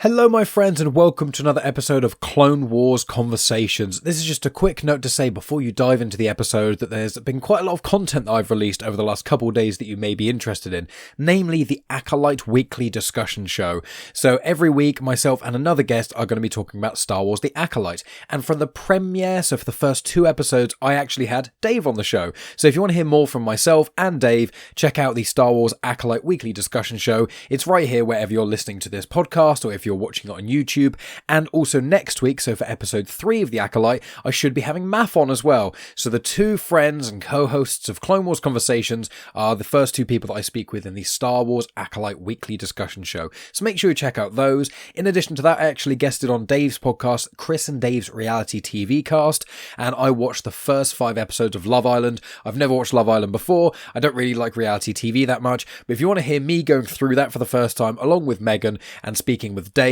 Hello my friends and welcome to another episode of Clone Wars Conversations. This is just a quick note to say before you dive into the episode that there's been quite a lot of content that I've released over the last couple of days that you may be interested in, namely the Acolyte Weekly Discussion Show. So every week myself and another guest are going to be talking about Star Wars The Acolyte, and for the premiere, so for the first 2 episodes, I actually had Dave on the show. So if you want to hear more from myself and Dave, check out the Star Wars Acolyte Weekly Discussion Show. It's right here wherever you're listening to this podcast or if you're watching it on YouTube. And also next week, so for episode 3 of The Acolyte, I should be having Maff on as well. So the 2 friends and co-hosts of Clone Wars Conversations are the first 2 people that I speak with in the Star Wars Acolyte Weekly Discussion Show. So make sure you check out those. In addition to that, I actually guested on Dave's podcast, Chris and Dave's Reality TV Cast, and I watched the first 5 episodes of Love Island. I've never watched Love Island before. I don't really like reality TV that much, but if you want to hear me going through that for the first time along with Megan and speaking with Dave,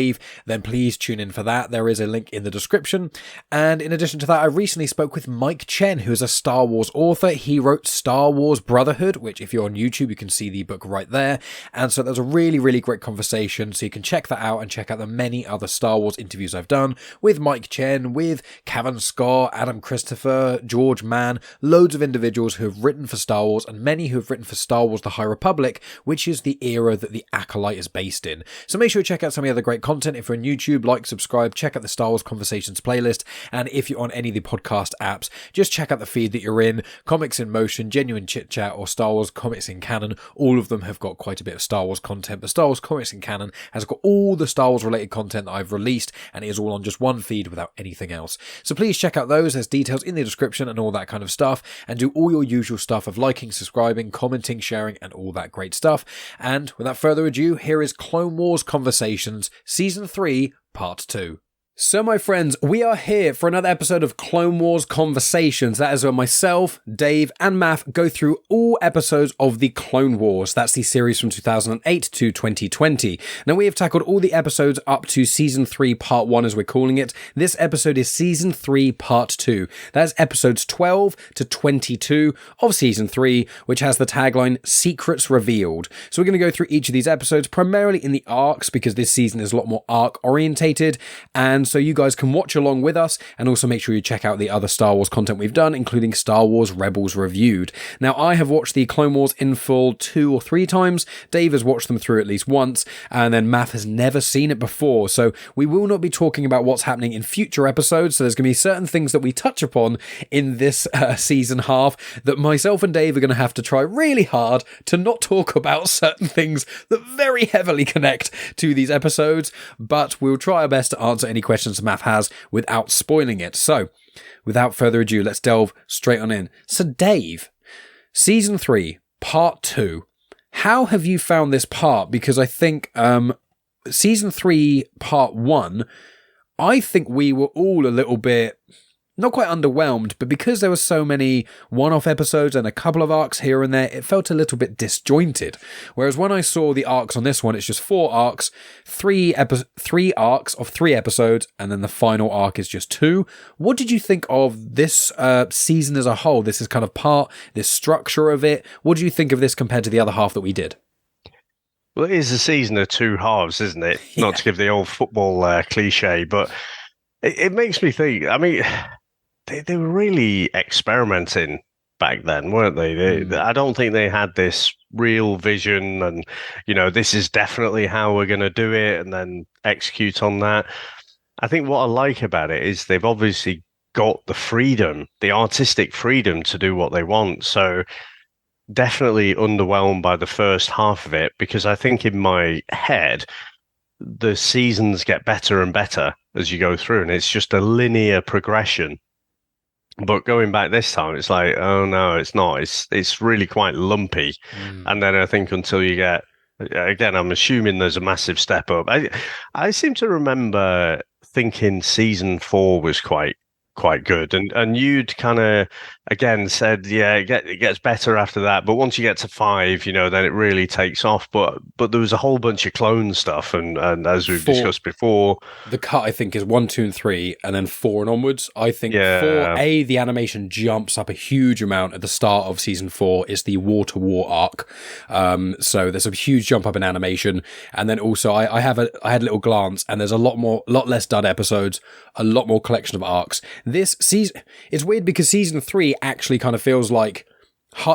then please tune in for that. There is a link in the description. And in addition to that, I recently spoke with Mike Chen, who is a Star Wars author. He wrote Star Wars Brotherhood, which if you're on YouTube, you can see the book right there. And so that was a really, really great conversation. So you can check that out and check out the many other Star Wars interviews I've done with Mike Chen, with Cavan Scott, Adam Christopher, George Mann, loads of individuals who have written for Star Wars and many who have written for Star Wars The High Republic, which is the era that the Acolyte is based in. So make sure you check out some of the other great content. If you're on YouTube, like, subscribe, check out the Star Wars Conversations playlist, and if you're on any of the podcast apps, just check out the feed that you're in. Comics in Motion, Genuine Chit-Chat, or Star Wars Comics in Canon. All of them have got quite a bit of Star Wars content, but Star Wars Comics in Canon has got all the Star Wars related content that I've released, and it is all on just one feed without anything else. So please check out those. There's details in the description and all that kind of stuff, and do all your usual stuff of liking, subscribing, commenting, sharing, and all that great stuff. And without further ado, here is Clone Wars Conversations, Season 3, Part 2. So my friends, we are here for another episode of Clone Wars Conversations. That is where myself, Dave and Maff go through all episodes of the Clone Wars. That's the series from 2008 to 2020. Now we have tackled all the episodes up to Season 3 Part 1 as we're calling it. This episode is Season 3 Part 2. That is episodes 12 to 22 of Season 3, which has the tagline Secrets Revealed. So we're going to go through each of these episodes primarily in the arcs because this season is a lot more arc orientated, and so you guys can watch along with us, and also make sure you check out the other Star Wars content we've done, including Star Wars Rebels Reviewed. Now, I have watched the Clone Wars in full 2 or 3 times. Dave has watched them through at least once, and then Maff has never seen it before. So we will not be talking about what's happening in future episodes. So there's going to be certain things that we touch upon in this season half that myself and Dave are going to have to try really hard to not talk about certain things that very heavily connect to these episodes, but we'll try our best to answer any questions Maff has without spoiling it. So without further ado, let's delve straight on in. So Dave, Season 3 Part 2, how have you found this part? Because I think Season 3 Part 1, I think we were all a little bit not quite underwhelmed, but because there were so many one-off episodes and a couple of arcs here and there, it felt a little bit disjointed. Whereas when I saw the arcs on this one, it's just 4 arcs, 3 arcs of 3 episodes, and then the final arc is just 2. What did you think of this season as a whole? This is kind of part, this structure of it. What do you think of this compared to the other half that we did? Well, it is a season of 2 halves, isn't it? Yeah. Not to give the old football cliche, but it makes me think, I mean, they were really experimenting back then, weren't they? I don't think they had this real vision and, this is definitely how we're going to do it and then execute on that. I think what I like about it is they've obviously got the freedom, the artistic freedom to do what they want. So definitely underwhelmed by the first half of it, because I think in my head, the seasons get better and better as you go through, and it's just a linear progression. But going back this time, it's like, oh no, it's not. It's really quite lumpy. And then I think until you get, again, I'm assuming there's a massive step up. I seem to remember thinking Season 4 was quite quite good, and you'd kind of again said, yeah, it gets better after that, but once you get to 5, then it really takes off. But there was a whole bunch of clone stuff, and as we've discussed before, the cut I think is 1, 2, and 3, and then 4 and onwards. I think 4, the animation jumps up a huge amount at the start of season 4. Is the War to War arc, so there's a huge jump up in animation, and then also I had a little glance, and there's a lot less dud episodes, a lot more collection of arcs. This season, it's weird because season 3 actually kind of feels like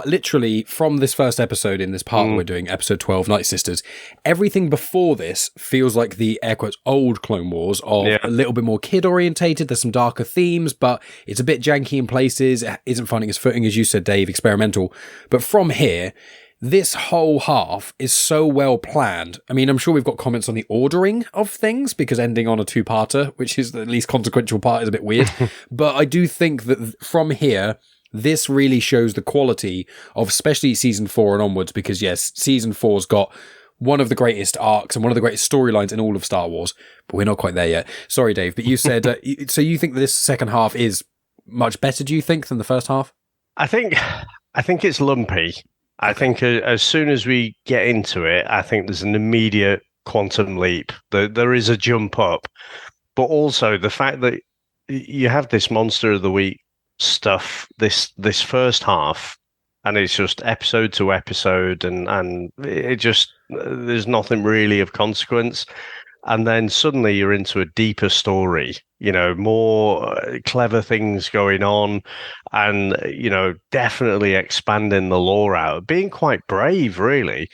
literally from this first episode in this part that we're doing, episode 12, Nightsisters, everything before this feels like the air quotes old Clone Wars of a little bit more kid orientated. There's some darker themes, but it's a bit janky in places. It isn't finding its footing, as you said, Dave, experimental. But from here, this whole half is so well planned. I mean, I'm sure we've got comments on the ordering of things because ending on a 2-parter, which is the least consequential part, is a bit weird. But I do think that from here, this really shows the quality of especially season 4 and onwards, because yes, season 4's got one of the greatest arcs and one of the greatest storylines in all of Star Wars, but we're not quite there yet. Sorry, Dave, but you said, so you think that this second half is much better, do you think, than the first half? I think it's lumpy. I think as soon as we get into it, I think there's an immediate quantum leap. There is a jump up, but also the fact that you have this Monster of the Week stuff this first half, and it's just episode to episode, and it just, there's nothing really of consequence. And then suddenly you're into a deeper story, more clever things going on, and, definitely expanding the lore out, being quite brave, really.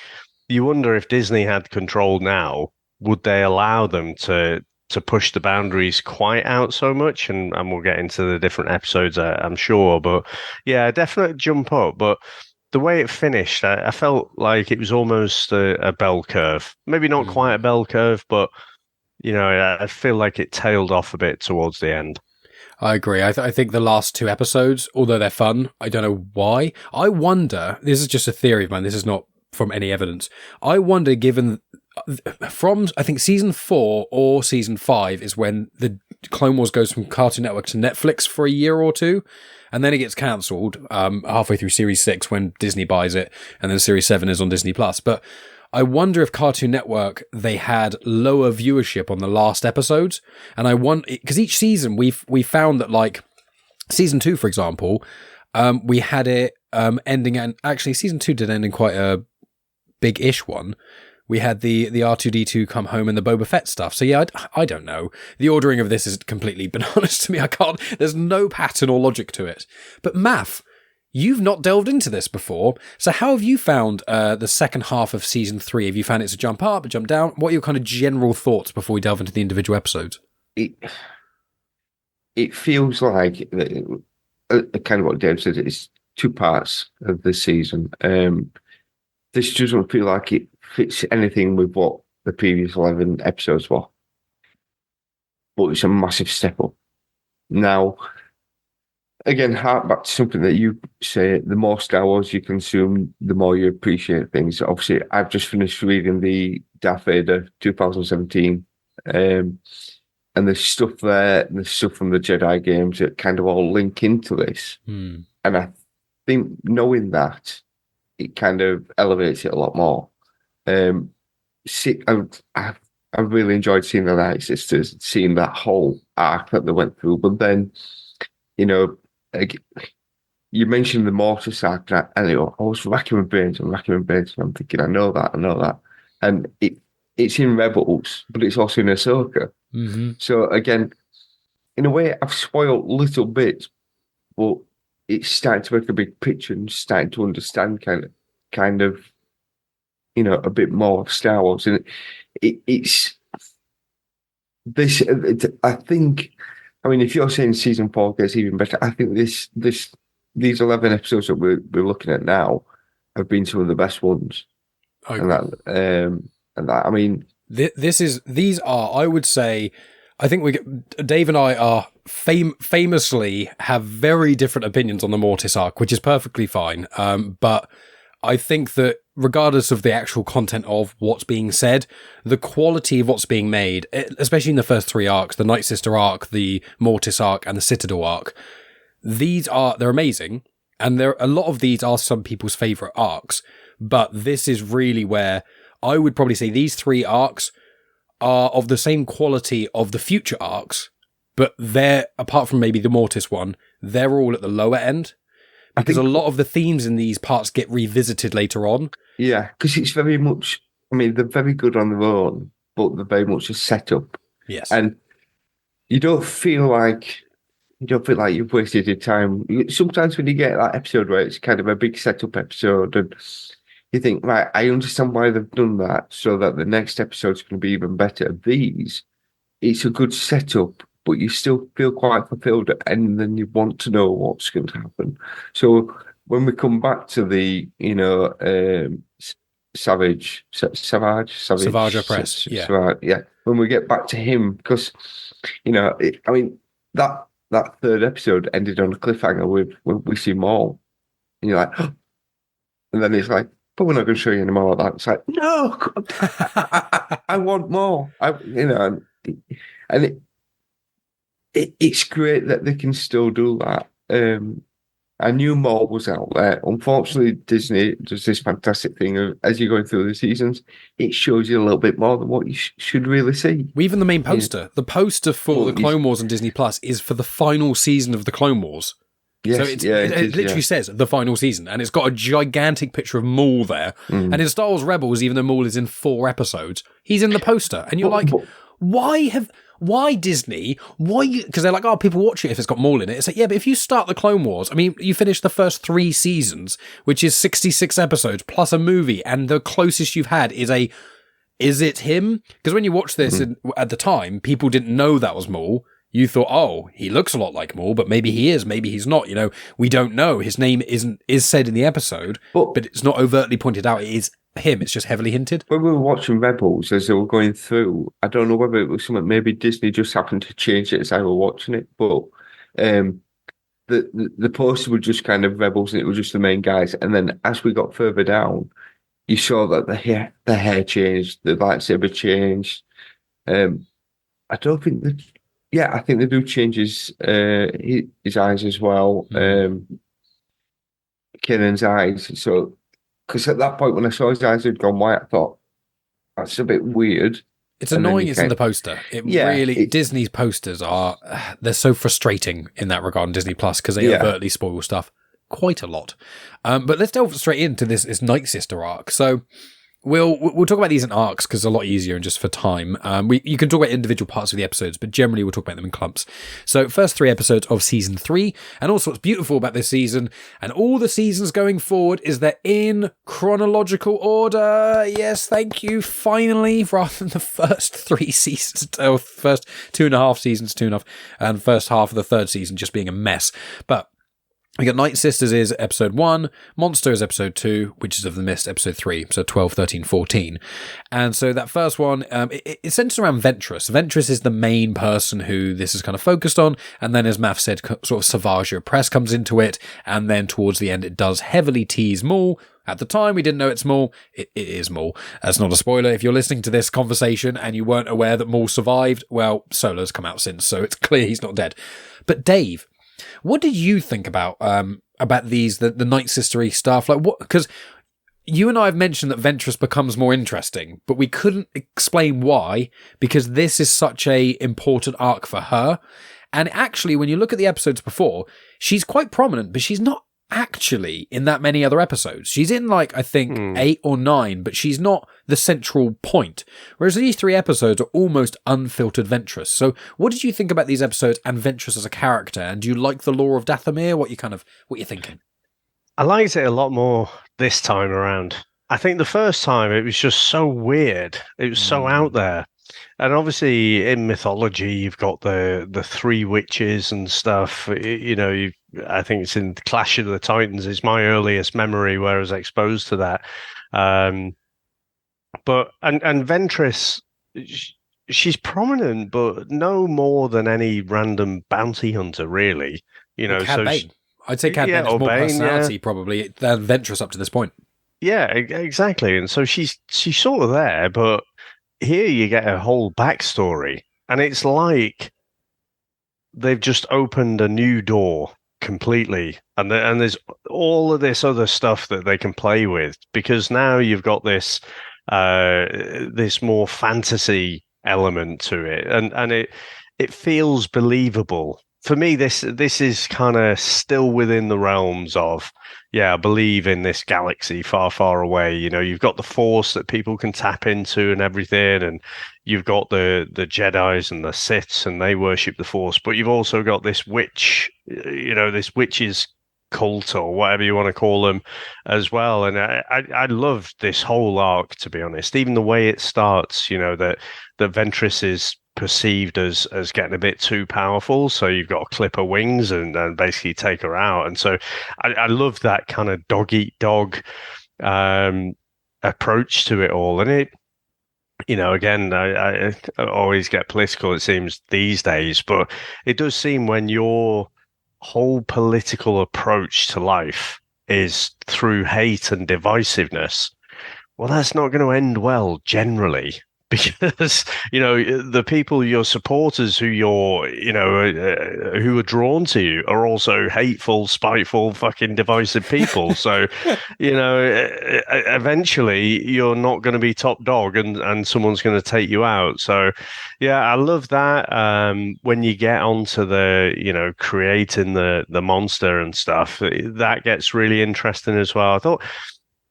You wonder if Disney had control now, would they allow them to push the boundaries quite out so much? And we'll get into the different episodes, I'm sure. But yeah, definitely jump up. But the way it finished, I felt like it was almost a bell curve. Maybe not quite a bell curve, but, I feel like it tailed off a bit towards the end. I agree. I think the last 2 episodes, although they're fun, I don't know why. I wonder, this is just a theory of mine, this is not from any evidence. I wonder, given from, I think, season 4 or season 5 is when the Clone Wars goes from Cartoon Network to Netflix for a year or 2, and then it gets cancelled halfway through series 6 when Disney buys it, and then series 7 is on Disney+. But I wonder if Cartoon Network, they had lower viewership on the last episodes, and I wonder, because each season we found that, like, season 2, for example, we had it ending, and actually season 2 did end in quite a big-ish one. We had the R2-D2 come home and the Boba Fett stuff. So yeah, I don't know. The ordering of this is completely bananas to me. There's no pattern or logic to it. But Maff, you've not delved into this before. So how have you found the second half of season 3? Have you found it's a jump up, a jump down? What are your kind of general thoughts before we delve into the individual episodes? It feels like, kind of what Dave said, it's 2 parts of the season. This doesn't feel like it fits anything with what the previous 11 episodes were. But it's a massive step up. Now, again, hark back to something that you say, the more Star Wars you consume, the more you appreciate things. Obviously, I've just finished reading the Darth Vader 2017, and there's stuff there, and there's stuff from the Jedi games that kind of all link into this. And I think knowing that, it kind of elevates it a lot more. I've really enjoyed seeing the Nightsisters, seeing that whole arc that they went through. But then, you mentioned the Mortis arc, and I was racking my brains, and I'm thinking, I know that. And it's in Rebels, but it's also in Ahsoka. So again, in a way, I've spoiled little bits, but it's starting to make a big picture and starting to understand kind of, a bit more of Star Wars. And it's this, I think, if you're saying season 4 gets even better, I think these 11 episodes that we're looking at now have been some of the best ones. These are, I would say, I think Dave and I are famously have very different opinions on the Mortis arc, which is perfectly fine. But I think that regardless of the actual content of what's being said, the quality of what's being made, especially in the first 3 arcs, the Nightsister arc, the Mortis arc, and the Citadel arc, they're amazing. And a lot of these are some people's favourite arcs, but this is really where I would probably say these 3 arcs are of the same quality of the future arcs, but they're, apart from maybe the Mortis one, they're all at the lower end. Because a lot of the themes in these parts get revisited later on. Yeah, because it's very much, I mean, they're very good on their own, but they're very much a setup. Yes. And you don't feel like you've wasted your time. Sometimes when you get that episode where it's kind of a big setup episode and you think, right, I understand why they've done that so that the next episode's going to be even better. It's a good setup, but you still feel quite fulfilled, and then you want to know what's going to happen. So when we come back to the, Savage Opress, yeah. When we get back to him, because that 3rd episode ended on a cliffhanger with when we see Maul, and you're like, and then it's like, but we're not going to show you any more of that. It's like, no, I want more. It's great that they can still do that. I knew more was out there. Unfortunately, Disney does this fantastic thing of, as you're going through the seasons, it shows you a little bit more than what you should really see. Even the main poster. The poster for the Clone Wars on Disney Plus is for the final season of the Clone Wars. Yes, so it literally says the final season, and it's got a gigantic picture of Maul there. And in Star Wars Rebels, even though Maul is in 4 episodes, he's in the poster. And you're why Disney? Why? Because they're like, oh, people watch it if it's got Maul in it. It's like, yeah, but if you start the Clone Wars, I mean, you finish the first 3 seasons, which is 66 episodes plus a movie, and the closest you've had is it him? Because when you watch this at the time, people didn't know that was Maul. You thought, oh, he looks a lot like Maul, but maybe he is, maybe he's not. We don't know. His name is said in the episode, but it's not overtly pointed out. It is him. It's just heavily hinted. When we were watching Rebels, as they were going through, I don't know whether it was something, maybe Disney just happened to change it as I were watching it, but the poster was just kind of Rebels, and it was just the main guys. And then as we got further down, you saw that the hair changed, the lightsaber changed. I don't think that. Yeah, I think they do change his eyes as well. Kanan's eyes. So, because at that point when I saw his eyes had gone white, I thought that's a bit weird. It's annoying. It's in the poster. Disney's posters they're so frustrating in that regard on Disney Plus because they overtly spoil stuff quite a lot. But let's delve straight into this Nightsister arc. So. We'll talk about these in arcs because it's a lot easier and just for time. You can talk about individual parts of the episodes, but generally we'll talk about them in clumps. So first 3 episodes of season 3, and also what's beautiful about this season and all the seasons going forward is they're in chronological order. Yes, thank you. Finally, rather than the first 3 seasons, or first 2.5 seasons, and first half of the 3rd season just being a mess. But we got Nightsisters is episode 1, Monster is episode 2, Witches of the Mist episode 3, so 12, 13, 14. And so that first one, it centers around Ventress. Ventress is the main person who this is kind of focused on, and then as Maff said, sort of Savage Opress comes into it, and then towards the end it does heavily tease Maul. At the time, we didn't know it's Maul. It is Maul. That's not a spoiler. If you're listening to this conversation and you weren't aware that Maul survived, well, Solo's come out since, so it's clear he's not dead. But Dave, what did you think about these the Nightsistery stuff? Like what? Because you and I have mentioned that Ventress becomes more interesting, but we couldn't explain why because this is such a important arc for her. And actually, when you look at the episodes before, she's quite prominent, but she's not actually in that many other episodes. She's in I think 8 or 9, but she's not the central point. Whereas these 3 episodes are almost unfiltered Ventress. So what did you think about these episodes and Ventress as a character? And do you like the lore of Dathomir? What you thinking? I liked it a lot more this time around. I think the first time it was just so weird. It was so out there. And obviously in mythology, you've got the 3 witches and stuff. I think it's in Clash of the Titans. It's my earliest memory where I was exposed to that. But Ventress, she's prominent, but no more than any random bounty hunter, really. Cad Bane. I'd say Cad Bane has more personality probably than Ventress up to this point. Yeah, exactly. And so she's sort of there, but here you get a whole backstory, and it's like they've just opened a new door completely, and there's all of this other stuff that they can play with because now you've got this more fantasy element to it, and it feels believable. For me, this is kind of still within the realms of, yeah, I believe in this galaxy far, far away. You know, you've got the Force that people can tap into and everything, and you've got the Jedi's and the Siths, and they worship the Force. But you've also got this witch, this witch's cult or whatever you want to call them, as well. And I love this whole arc, to be honest. Even the way it starts, that Ventress is perceived as getting a bit too powerful, so you've got to clip her wings and basically take her out. And so I love that kind of dog eat dog approach to it all. And it, again, I always get political, it seems, these days, but it does seem when your whole political approach to life is through hate and divisiveness, well, that's not going to end well generally. Because the people, your supporters, who who are drawn to you, are also hateful, spiteful, fucking divisive people. So, eventually you're not going to be top dog, and someone's going to take you out. So, yeah, I love that. When you get onto the creating the monster and stuff, that gets really interesting as well.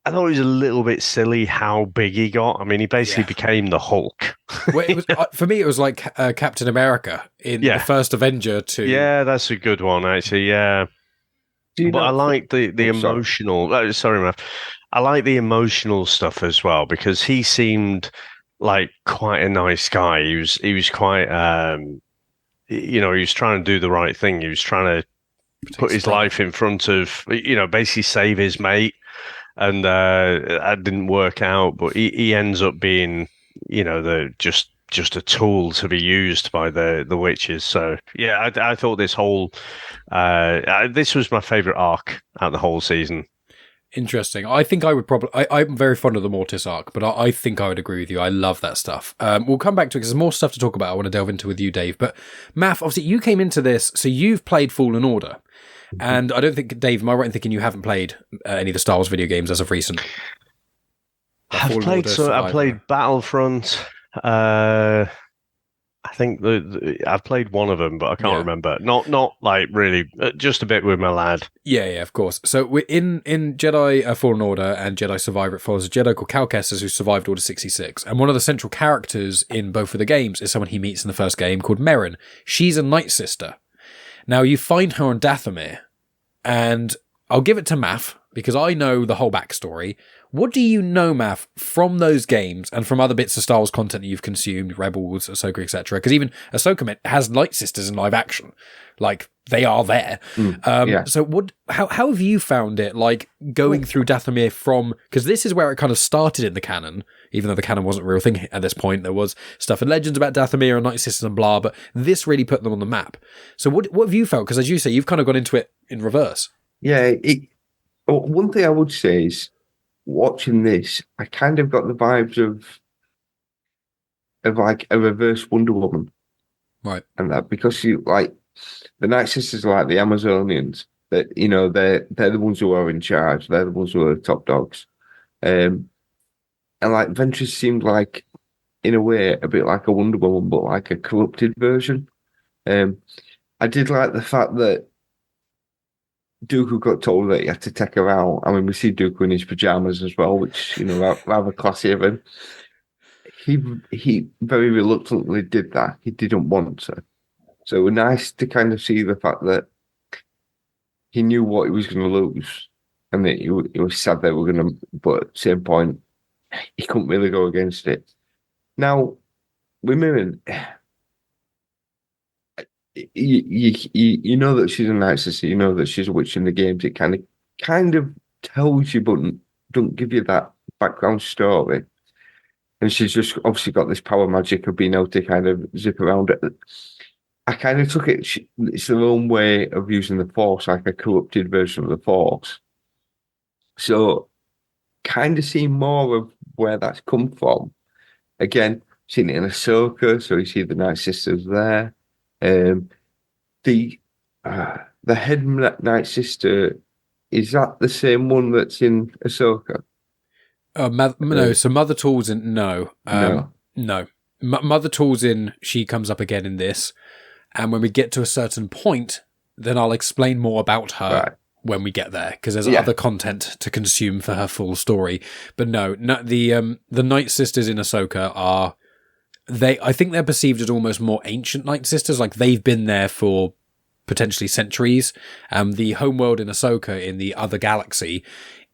I thought it was a little bit silly how big he got. I mean, he basically became the Hulk. Well, it was for me. It was like Captain America in the first Avenger. Yeah, that's a good one, actually. Yeah, but I like the emotional. Sorry, Matt. I like the emotional stuff as well because he seemed like quite a nice guy. He was quite he was trying to do the right thing. He was trying to put his life in front of basically save his mate. And that didn't work out, but he ends up being, just a tool to be used by the witches. So yeah, I thought this whole this was my favorite arc out of the whole season. Interesting. I think I would probably. I'm very fond of the Mortis arc, but I think I would agree with you. I love that stuff. We'll come back to it because there's more stuff to talk about. I want to delve into with you, Dave. But Maff, obviously, you came into this, so you've played Fallen Order. And I don't think, Dave, am I right in thinking you haven't played any of the Star Wars video games as of recent? I've played Battlefront. I think I've played one of them, but I can't remember. Not like really, just a bit with my lad. Yeah, of course. So we're in Jedi Fallen Order and Jedi Survivor, it follows a Jedi called Cal Kestis who survived Order 66. And one of the central characters in both of the games is someone he meets in the first game called Merrin. She's a Nightsister. Now, you find her on Dathomir, and I'll give it to Maff, because I know the whole backstory. What do you know, Maff, from those games and from other bits of Star Wars content that you've consumed, Rebels, Ahsoka, etc.? Because even Ahsoka has Nightsisters in live action. Like, they are there. So how have you found it, like, going through Dathomir from... Because this is where it kind of started in the canon, even though the canon wasn't a real thing at this point. There was stuff in Legends about Dathomir and Nightsisters and blah, but this really put them on the map. So what have you felt? Because as you say, you've kind of gone into it in reverse. Yeah, one thing I would say is, watching this, I kind of got the vibes of like a reverse Wonder Woman. Right. And that, because you like... The Nightsisters are like the Amazonians. That they're the ones who are in charge. They're the ones who are the top dogs. And like Ventress seemed like, in a way, a bit like a Wonder Woman, but like a corrupted version. I did like the fact that Dooku got told that he had to take her out. I mean, we see Dooku in his pajamas as well, which rather classy of him. He very reluctantly did that. He didn't want to. So it was nice to kind of see the fact that he knew what he was going to lose, and that he was sad they were going to. But at the same point, he couldn't really go against it. Now, with Mirren, you know that she's a Nightsister, you know that she's a witch in the games. It kind of tells you, but don't give you that background story. And she's just obviously got this power magic of being able to kind of zip around it. I kind of took it, it's their own way of using the Force, like a corrupted version of the Force. So kind of seen more of where that's come from. Again, seen it in Ahsoka, so you see the Nightsisters there. Um, the head Nightsister, is that the same one that's in Ahsoka? No, so Mother Talzin, no. No. No. Mother Talzin, she comes up again in this. And when we get to a certain point, then I'll explain more about her when we get there, because there's other content to consume for her full story. But no, the Nightsisters in Ahsoka are... I think they're perceived as almost more ancient Nightsisters, like they've been there for potentially centuries. The homeworld in Ahsoka in the other galaxy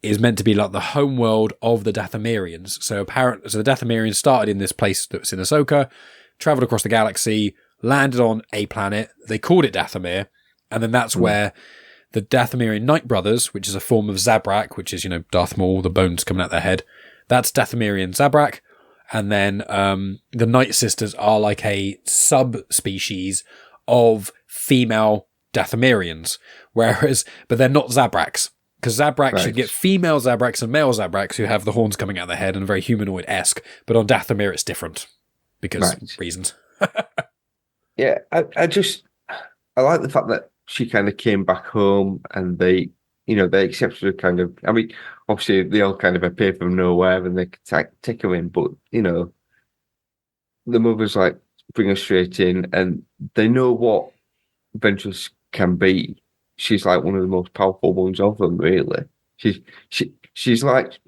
is meant to be like the homeworld of the Dathomirians. So the Dathomirians started in this place that's in Ahsoka, travelled across the galaxy, landed on a planet, they called it Dathomir, and then that's where the Dathomirian Night Brothers, which is a form of Zabrak, which is, Darth Maul, the bones coming out their head, that's Dathomirian Zabrak. And then the Nightsisters are like a subspecies of female Dathomirians, but they're not Zabraks, because Zabraks should get female Zabraks and male Zabraks who have the horns coming out of their head and very humanoid-esque, but on Dathomir it's different, because reasons. Yeah, I like the fact that she kind of came back home and they accepted her kind of, I mean, obviously they all kind of appear from nowhere and they take her in, but, the mother's like, bring her straight in, and they know what Ventress can be. She's like one of the most powerful ones of them, really. She's like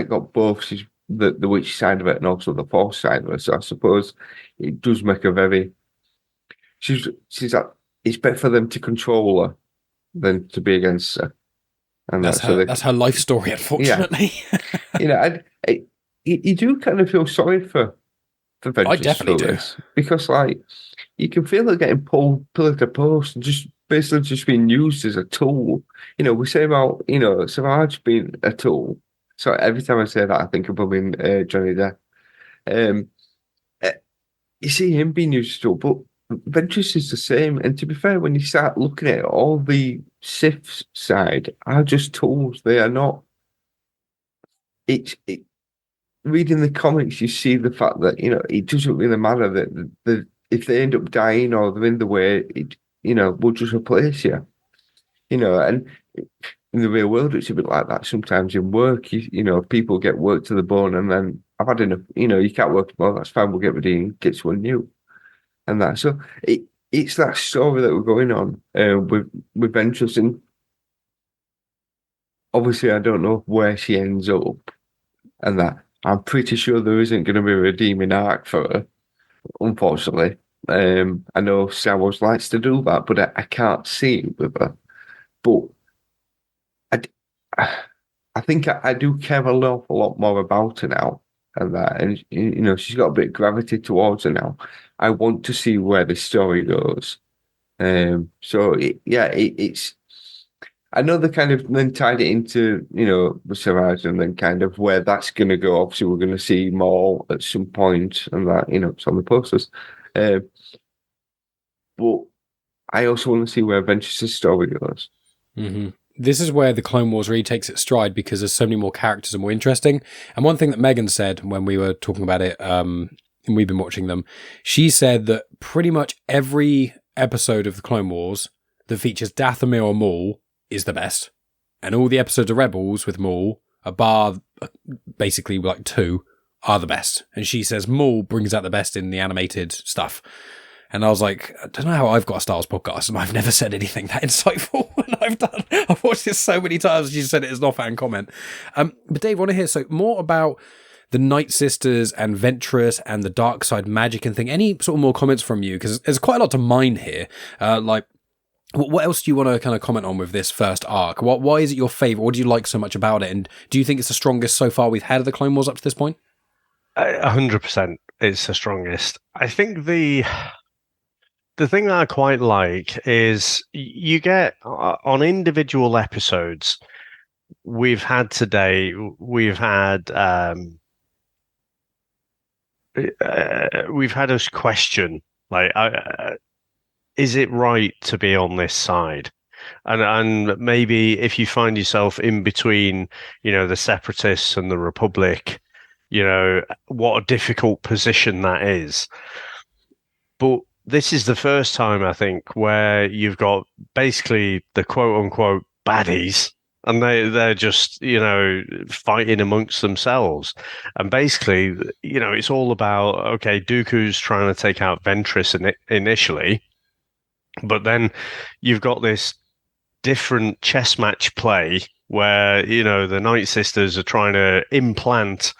got both. She's the witch side of it and also the force side of it. So I suppose it does make her very. She's like, it's better for them to control her than to be against her. And that's her life story, unfortunately. Yeah. You do kind of feel sorry for Ventress. I definitely do. Because, like, you can feel her getting pulled pillar to post and just basically just being used as a tool. We say about, Savage being a tool. So every time I say that, I think of him in Johnny Depp. You see him being used as a tool, but Ventress is the same. And to be fair, when you start looking at it, all the Sith's side are just tools. They are not. Reading the comics, you see the fact that, it doesn't really matter that if they end up dying or they're in the way, we'll just replace you. And in the real world, it's a bit like that. Sometimes in work, people get worked to the bone, and then I've had enough. You can't work tomorrow. That's fine. We'll get rid of you and get someone new, and that. So it's that story that we're going on with Ventress, and obviously, I don't know where she ends up, and that. I'm pretty sure there isn't going to be a redeeming arc for her, unfortunately. I know Star Wars likes to do that, but I can't see it with her. But I think I do care a lot more about her now, and that, and she's got a bit of gravity towards her now. I want to see where the story goes. It's. I know they kind of then tied it into, the Savage, and then kind of where that's going to go. Obviously, we're going to see more at some point, and that, it's on the posters. But I also want to see where Ventress' story goes. Mm-hmm. This is where the Clone Wars really takes its stride, because there's so many more characters and more interesting. And one thing that Megan said when we were talking about it, and we've been watching them, she said that pretty much every episode of the Clone Wars that features Dathomir or Maul is the best, and all the episodes of Rebels with Maul, bar basically like 2, are the best. And she says Maul brings out the best in the animated stuff. And I was like, I don't know how I've got a Star Wars podcast and I've never said anything that insightful. And I've watched this so many times. She said it as an offhand comment. But Dave, I want to hear more about the Nightsisters and Ventress and the dark side magic and thing. Any sort of more comments from you? Because there's quite a lot to mine here. What else do you want to kind of comment on with this first arc? Why is it your favourite? What do you like so much about it? And do you think it's the strongest so far we've had of the Clone Wars up to this point? 100% it's the strongest. I think the thing that I quite like is you get on individual episodes. We've had us question, like, is it right to be on this side? And maybe if you find yourself in between, the Separatists and the Republic, what a difficult position that is. But this is the first time, I think, where you've got basically the quote unquote baddies, and they're just, fighting amongst themselves. And basically, it's all about, okay, Dooku's trying to take out Ventress initially, but then you've got this different chess match play where, the Nightsisters are trying to implant,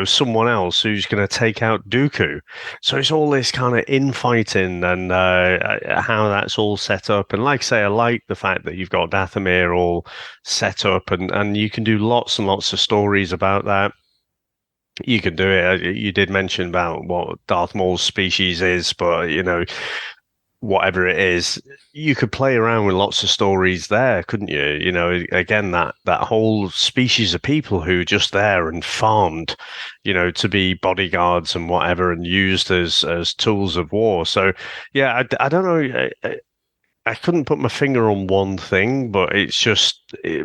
someone else who's going to take out Dooku. So it's all this kind of infighting and how that's all set up. And like I say, I like the fact that you've got Dathomir all set up and you can do lots and lots of stories about that. You can do it. You did mention about what Darth Maul's species is, but, whatever it is, you could play around with lots of stories there, couldn't you? Again, that whole species of people who are just there and farmed, to be bodyguards and whatever, and used as tools of war. So, yeah, I don't know. I couldn't put my finger on one thing, but it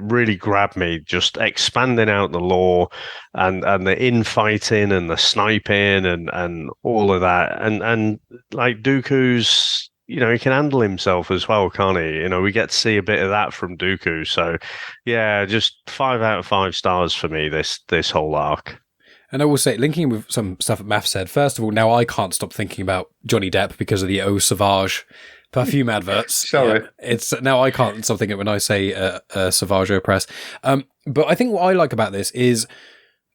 really grabbed me, just expanding out the lore and the infighting and the sniping and all of that. And like Dooku's, he can handle himself as well, can't he? We get to see a bit of that from Dooku. So, yeah, just 5 out of 5 stars for me, this whole arc. And I will say, linking with some stuff that Maff said, first of all, now I can't stop thinking about Johnny Depp because of the Savage perfume adverts. Sorry. Yeah, it's now I can't stop thinking when I say Savage Opress. But I think what I like about this is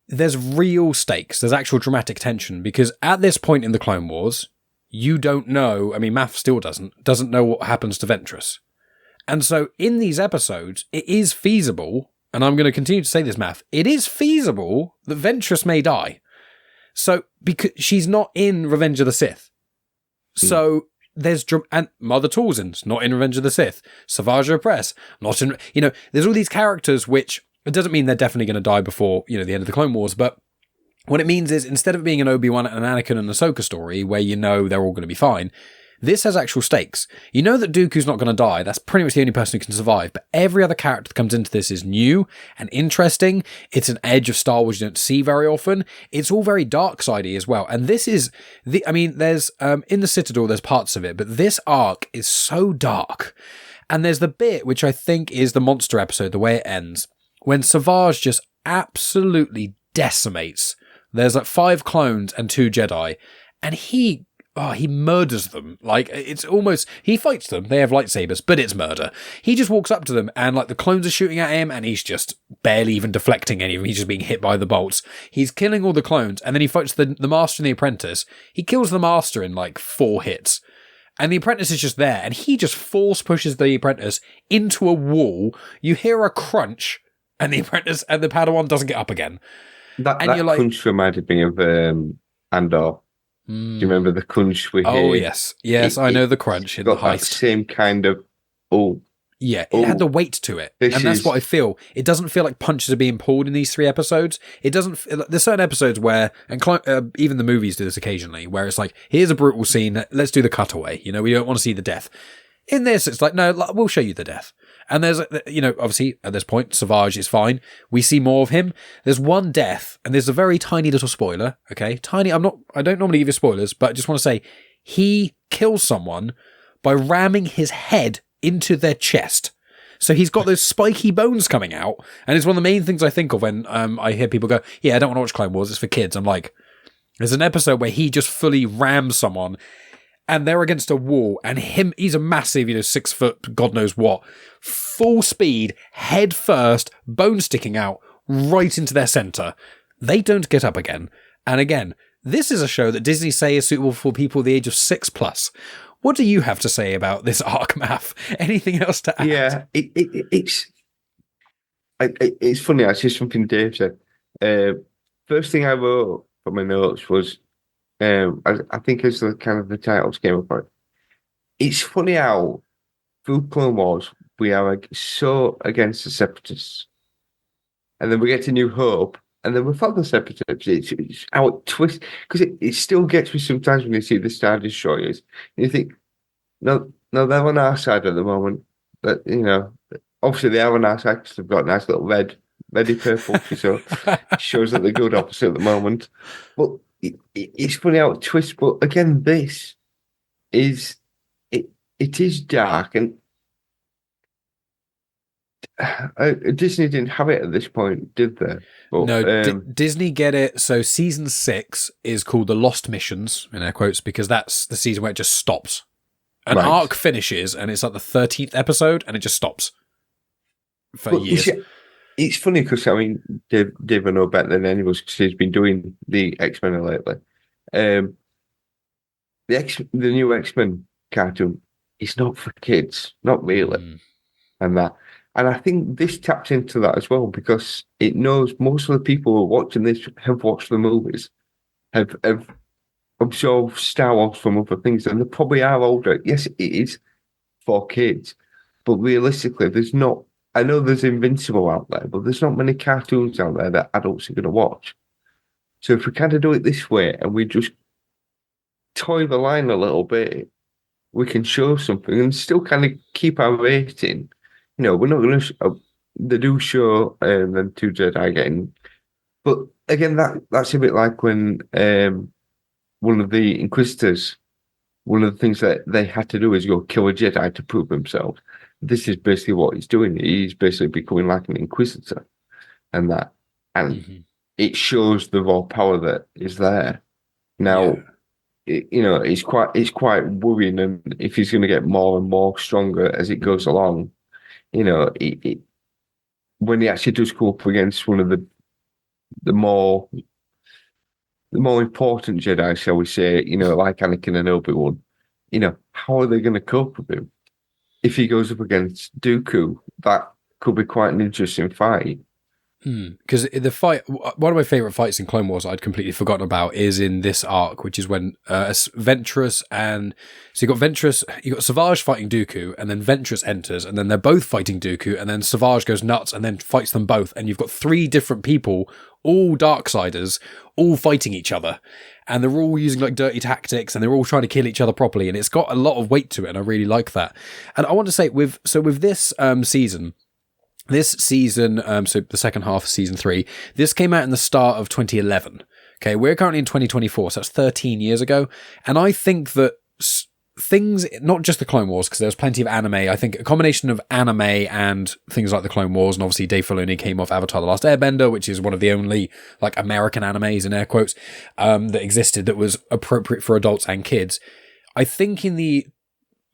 there's real stakes. There's actual dramatic tension because at this point in the Clone Wars, you don't know. I mean, Maff still doesn't know what happens to Ventress. And so in these episodes, it is feasible, and I'm going to continue to say this, Maff, it is feasible that Ventress may die. So, because she's not in Revenge of the Sith. So there's, and Mother Talzin's not in Revenge of the Sith. Savage Opress, not in, there's all these characters which, it doesn't mean they're definitely going to die before, the end of the Clone Wars, but what it means is instead of it being an Obi-Wan and an Anakin and Ahsoka story where they're all going to be fine, this has actual stakes. You know that Dooku's not going to die. That's pretty much the only person who can survive. But every other character that comes into this is new and interesting. It's an edge of Star Wars you don't see very often. It's all very dark sidey as well. And this is there's in the Citadel there's parts of it, but this arc is so dark. And there's the bit which I think is the monster episode, the way it ends, when Savage just absolutely decimates. There's like 5 clones and 2 Jedi, and he murders them. Like, it's almost, he fights them, they have lightsabers, but it's murder. He just walks up to them, and like the clones are shooting at him, and he's just barely even deflecting any of them. He's just being hit by the bolts. He's killing all the clones, and then he fights the Master and the Apprentice. He kills the Master in like 4 hits. And the Apprentice is just there, and he just force pushes the Apprentice into a wall. You hear a crunch, and the Apprentice and the Padawan doesn't get up again. That crunch reminded me of Andor. Do you remember the crunch we hear? Oh, yes. Yes, I know the crunch in the heist. That same kind of, yeah, it had the weight to it. And that's what I feel. It doesn't feel like punches are being pulled in these 3 episodes. It doesn't feel, there's certain episodes where, and even the movies do this occasionally, where it's like, here's a brutal scene, let's do the cutaway. We don't want to see the death. In this, it's like, no, we'll show you the death. And there's, obviously, at this point, Savage is fine. We see more of him. There's one death, and there's a very tiny little spoiler, okay? Tiny, I don't normally give you spoilers, but I just want to say, he kills someone by ramming his head into their chest. So he's got those spiky bones coming out, and it's one of the main things I think of when I hear people go, yeah, I don't want to watch Clone Wars, it's for kids. I'm like, there's an episode where he just fully rams someone, and they're against a wall, and he's a massive, 6 foot, God knows what, full speed, head first, bone sticking out, right into their center. They don't get up again. And again, this is a show that Disney say is suitable for people the age of 6+. What do you have to say about this arc, Maff? Anything else to add? Yeah, it's funny, actually, something Dave said. First thing I wrote for my notes was, I think as the kind of the titles came up, it's funny how through Clone Wars we are so against the Separatists, and then we get to New Hope, and then we follow the Separatists. It's how it twists, because it still gets me sometimes when you see the Star Destroyers, and you think, no, they're on our side at the moment, That obviously they are a nice actors. They've got nice little reddy purple, so shows that they're good opposite at the moment. But it's funny how it twists. But again, this is it is dark, and Disney didn't have it at this point, did they? But, no, Disney get it. So season 6 is called The Lost Missions, in air quotes, because that's the season where it just stops. An arc finishes, and it's like the 13th episode, and it just stops for years. It's funny because, I mean, Dave I know better than any of us because he's been doing the X-Men lately. The new X-Men cartoon is not for kids, not really, and that. And I think this taps into that as well because it knows most of the people who are watching this have watched the movies, have absorbed Star Wars from other things, and they probably are older. Yes, it is for kids, but realistically, I know there's Invincible out there, but there's not many cartoons out there that adults are going to watch. So if we kind of do it this way and we just toy the line a little bit, we can show something and still kind of keep our rating. We're not going to. They do show them two Jedi getting, but again, that's a bit like when one of the Inquisitors. One of the things that they had to do is go kill a Jedi to prove himself. This is basically what he's doing. He's basically becoming like an Inquisitor, and it shows the raw power that is there. Now, it's quite worrying, and if he's going to get more and more stronger as it goes along. When he actually does go up against one of the more important Jedi, shall we say, like Anakin and Obi-Wan, how are they going to cope with him? If he goes up against Dooku, that could be quite an interesting fight. Because the fight, one of my favourite fights in Clone Wars I'd completely forgotten about is in this arc, which is when Ventress so you got Savage fighting Dooku, and then Ventress enters, and then they're both fighting Dooku, and then Savage goes nuts and then fights them both, and you've got 3 different people, all Darksiders, all fighting each other, and they're all using like dirty tactics, and they're all trying to kill each other properly, and it's got a lot of weight to it, and I really like that. And I want to say with this season. This season, so the second half of season 3, this came out in the start of 2011. Okay, we're currently in 2024, so that's 13 years ago. And I think that things, not just the Clone Wars, because there's plenty of anime, I think a combination of anime and things like the Clone Wars, and obviously Dave Filoni came off Avatar The Last Airbender, which is one of the only like American animes, in air quotes, that existed that was appropriate for adults and kids. I think in the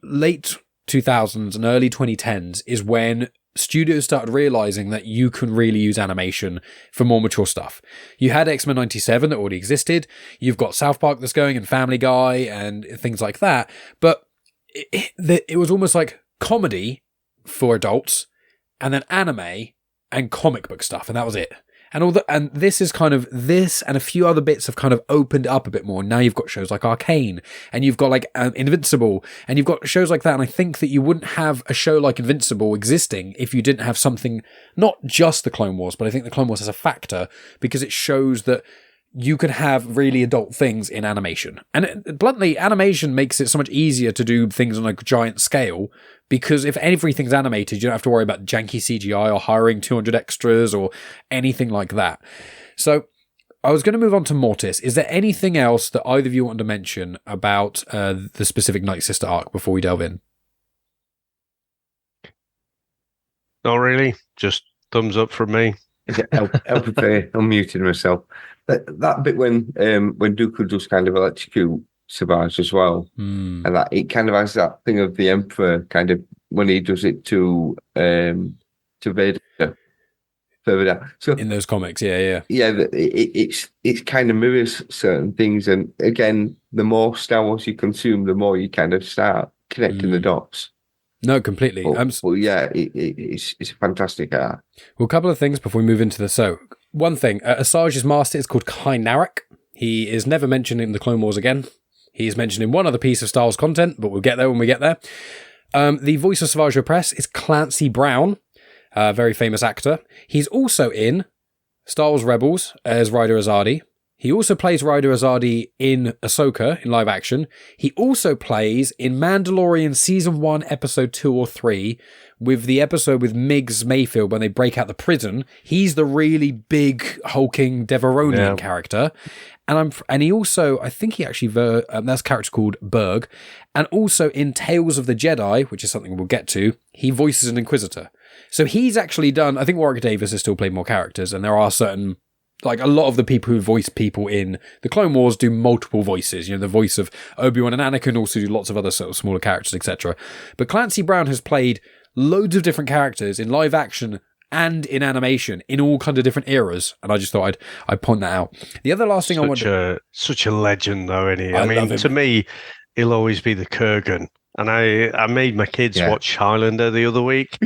late 2000s and early 2010s is when studios started realizing that you can really use animation for more mature stuff. You had X-Men 97 that already existed. You've got South Park that's going, and Family Guy and things like that. But it was almost like comedy for adults, and then anime and comic book stuff, and that was it. And this is kind of this, and a few other bits have kind of opened up a bit more. Now you've got shows like Arcane, and you've got like Invincible, and you've got shows like that. And I think that you wouldn't have a show like Invincible existing if you didn't have something, not just the Clone Wars, but I think the Clone Wars has a factor because it shows that you can have really adult things in animation. And bluntly, animation makes it so much easier to do things on a giant scale, because if everything's animated, you don't have to worry about janky CGI or hiring 200 extras or anything like that. So I was going to move on to Mortis. Is there anything else that either of you want to mention about the specific Nightsister arc before we delve in? Not really. Just thumbs up from me. I'm muting myself. That bit when Dooku does kind of electrocute Savage as well, and that it kind of has that thing of the Emperor kind of when he does it to Vader further down. So in those comics, yeah, it's kind of mirrors certain things, and again, the more Star Wars you consume, the more you kind of start connecting the dots. No, completely. Well, yeah, it's a fantastic art. Well, a couple of things before we move into this. So, one thing, Asajj's master is called Kai Narek. He is never mentioned in the Clone Wars again. He is mentioned in one other piece of Star Wars content, but we'll get there when we get there. The voice of Savage Opress is Clancy Brown, a very famous actor. He's also in Star Wars Rebels as Ryder Azadi. He also plays Ryder Azadi in Ahsoka in live action. He also plays in Mandalorian Season 1, Episode 2 or 3, with the episode with Miggs Mayfield when they break out the prison. He's the really big, hulking Deveronian character. And he also, I think he actually, that's a character called Berg. And also in Tales of the Jedi, which is something we'll get to, he voices an Inquisitor. So he's actually done, I think Warwick Davis has still played more characters, and there are certain, like a lot of the people who voice people in the Clone Wars do multiple voices. The voice of Obi-Wan and Anakin also do lots of other sort of smaller characters, etc. But Clancy Brown has played loads of different characters in live action and in animation in all kind of different eras, and I just thought I'd point that out. The other last thing I wanted... Such a legend, though, isn't he? I mean, to me, he'll always be the Kurgan. And I made my kids watch Highlander the other week,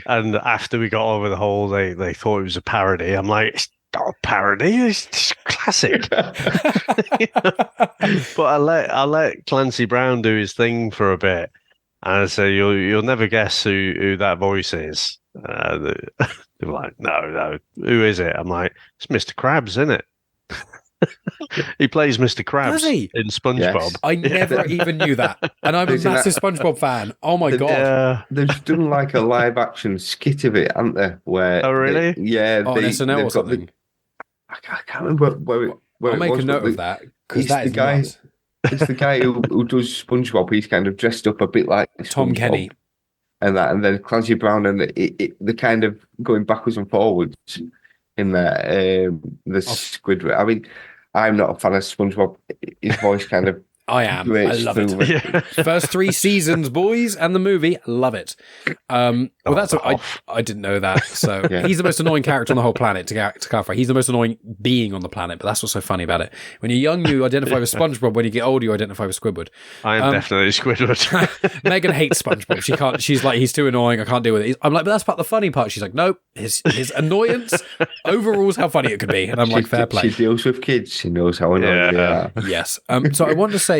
and after we got over the whole, they thought it was a parody. I'm like, it's not a parody, it's classic. But I let Clancy Brown do his thing for a bit, and I say, you'll never guess who that voice is. They were like, no, who is it? I'm like, it's Mr. Krabs, isn't it? He plays Mr. Krabs in SpongeBob. Yes. I never even knew that, and I'm a massive SpongeBob fan. Oh my god! They've done like a live action skit of it, haven't they? Where really? On SNL or something. I can't remember where I'll make a note of that because that is the guy. It's the guy who does SpongeBob. He's kind of dressed up a bit like Tom Kenny, and then Clancy Brown, and the kind of going backwards and forwards in the Squidward. I mean, I'm not a fan of SpongeBob. His voice kind of... I am. I love it. Yeah. First 3 seasons, boys, and the movie, love it. I didn't know that. So he's the most annoying character on the whole planet. To clarify, he's the most annoying being on the planet. But that's what's so funny about it. When you're young, you identify with SpongeBob. When you get older, you identify with Squidward. I am definitely Squidward. Megan hates SpongeBob. She can't. She's like, he's too annoying. I can't deal with it. I'm like, but that's part of the funny part. She's like, nope. His annoyance overrules how funny it could be. And I'm like, fair play. She deals with kids. She knows how annoying they are. Yes. So I wanted to say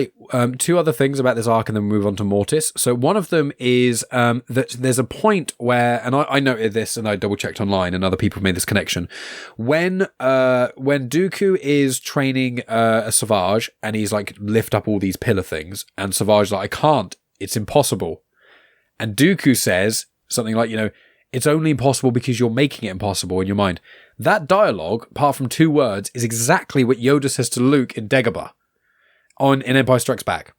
2 other things about this arc, and then we move on to Mortis. So one of them is that there's a point where, and I noted this, and I double checked online, and other people made this connection. When Dooku is training a Savage, and he's like, lift up all these pillar things, and Savage's like, I can't. It's impossible. And Dooku says something like, it's only impossible because you're making it impossible in your mind. That dialogue, apart from 2 words, is exactly what Yoda says to Luke in Dagobah in Empire Strikes Back.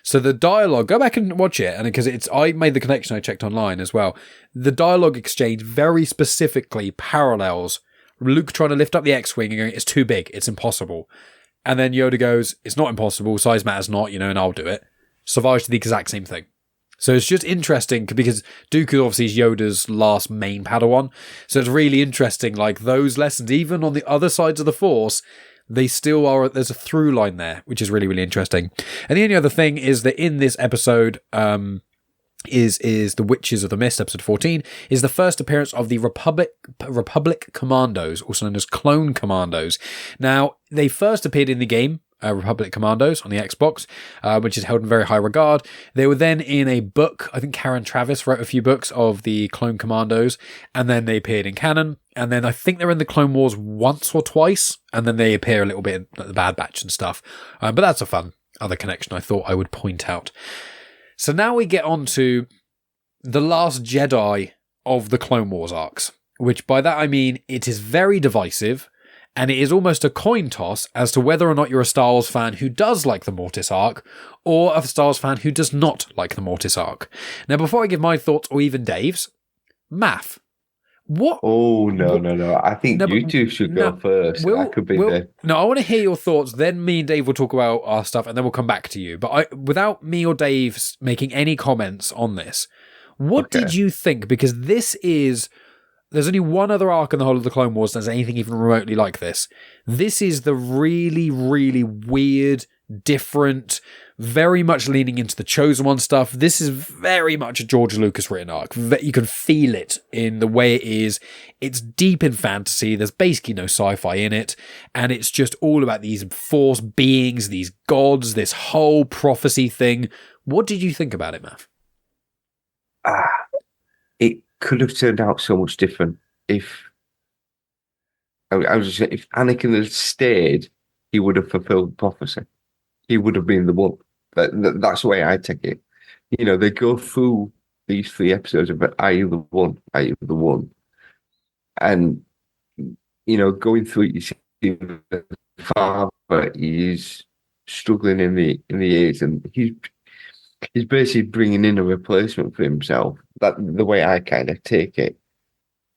So the dialogue, go back and watch it, and because I made the connection, I checked online as well. The dialogue exchange very specifically parallels Luke trying to lift up the X-Wing and going, it's too big, it's impossible. And then Yoda goes, it's not impossible, size matters not, and I'll do it. Savage did the exact same thing. So it's just interesting because Dooku obviously is Yoda's last main Padawan. So it's really interesting, like those lessons, even on the other sides of the Force, they still are, there's a through line there, which is really, really interesting. And the only other thing is that in this episode, is The Witches of the Mist, episode 14, is the first appearance of the Republic Commandos, also known as Clone Commandos. Now, they first appeared in the game, Republic Commandos on the Xbox, which is held in very high regard. They were then in a book. I think Karen Travis wrote a few books of the Clone Commandos, and then they appeared in canon. And then I think they're in the Clone Wars once or twice, and then they appear a little bit in the Bad Batch and stuff. But that's a fun other connection I thought I would point out. So now we get on to the last Jedi of the Clone Wars arcs, which by that I mean it is very divisive. And it is almost a coin toss as to whether or not you're a Star Wars fan who does like the Mortis arc, or a Star Wars fan who does not like the Mortis arc. Now, before I give my thoughts, or even Dave's, Maff, what? Oh, no. I think you two should go first. That could be No, I want to hear your thoughts. Then me and Dave will talk about our stuff, and then we'll come back to you. But without me or Dave making any comments on this, what did you think? Because this is... There's only one other arc in the whole of the Clone Wars that's anything even remotely like this. This is the really, really weird, different, very much leaning into the Chosen One stuff. This is very much a George Lucas written arc. You can feel it in the way it is. It's deep in fantasy. There's basically no sci-fi in it. And it's just all about these Force beings, these gods, this whole prophecy thing. What did you think about it, Maff? It could have turned out so much different if I was just saying, if Anakin had stayed he would have fulfilled prophecy. He would have been the one. That's the way I take it. They go through these 3 episodes of "Are you the one? Are you the one?" And going through it, you see the father is struggling in the years, and he's basically bringing in a replacement for himself. That the way I kind of take it.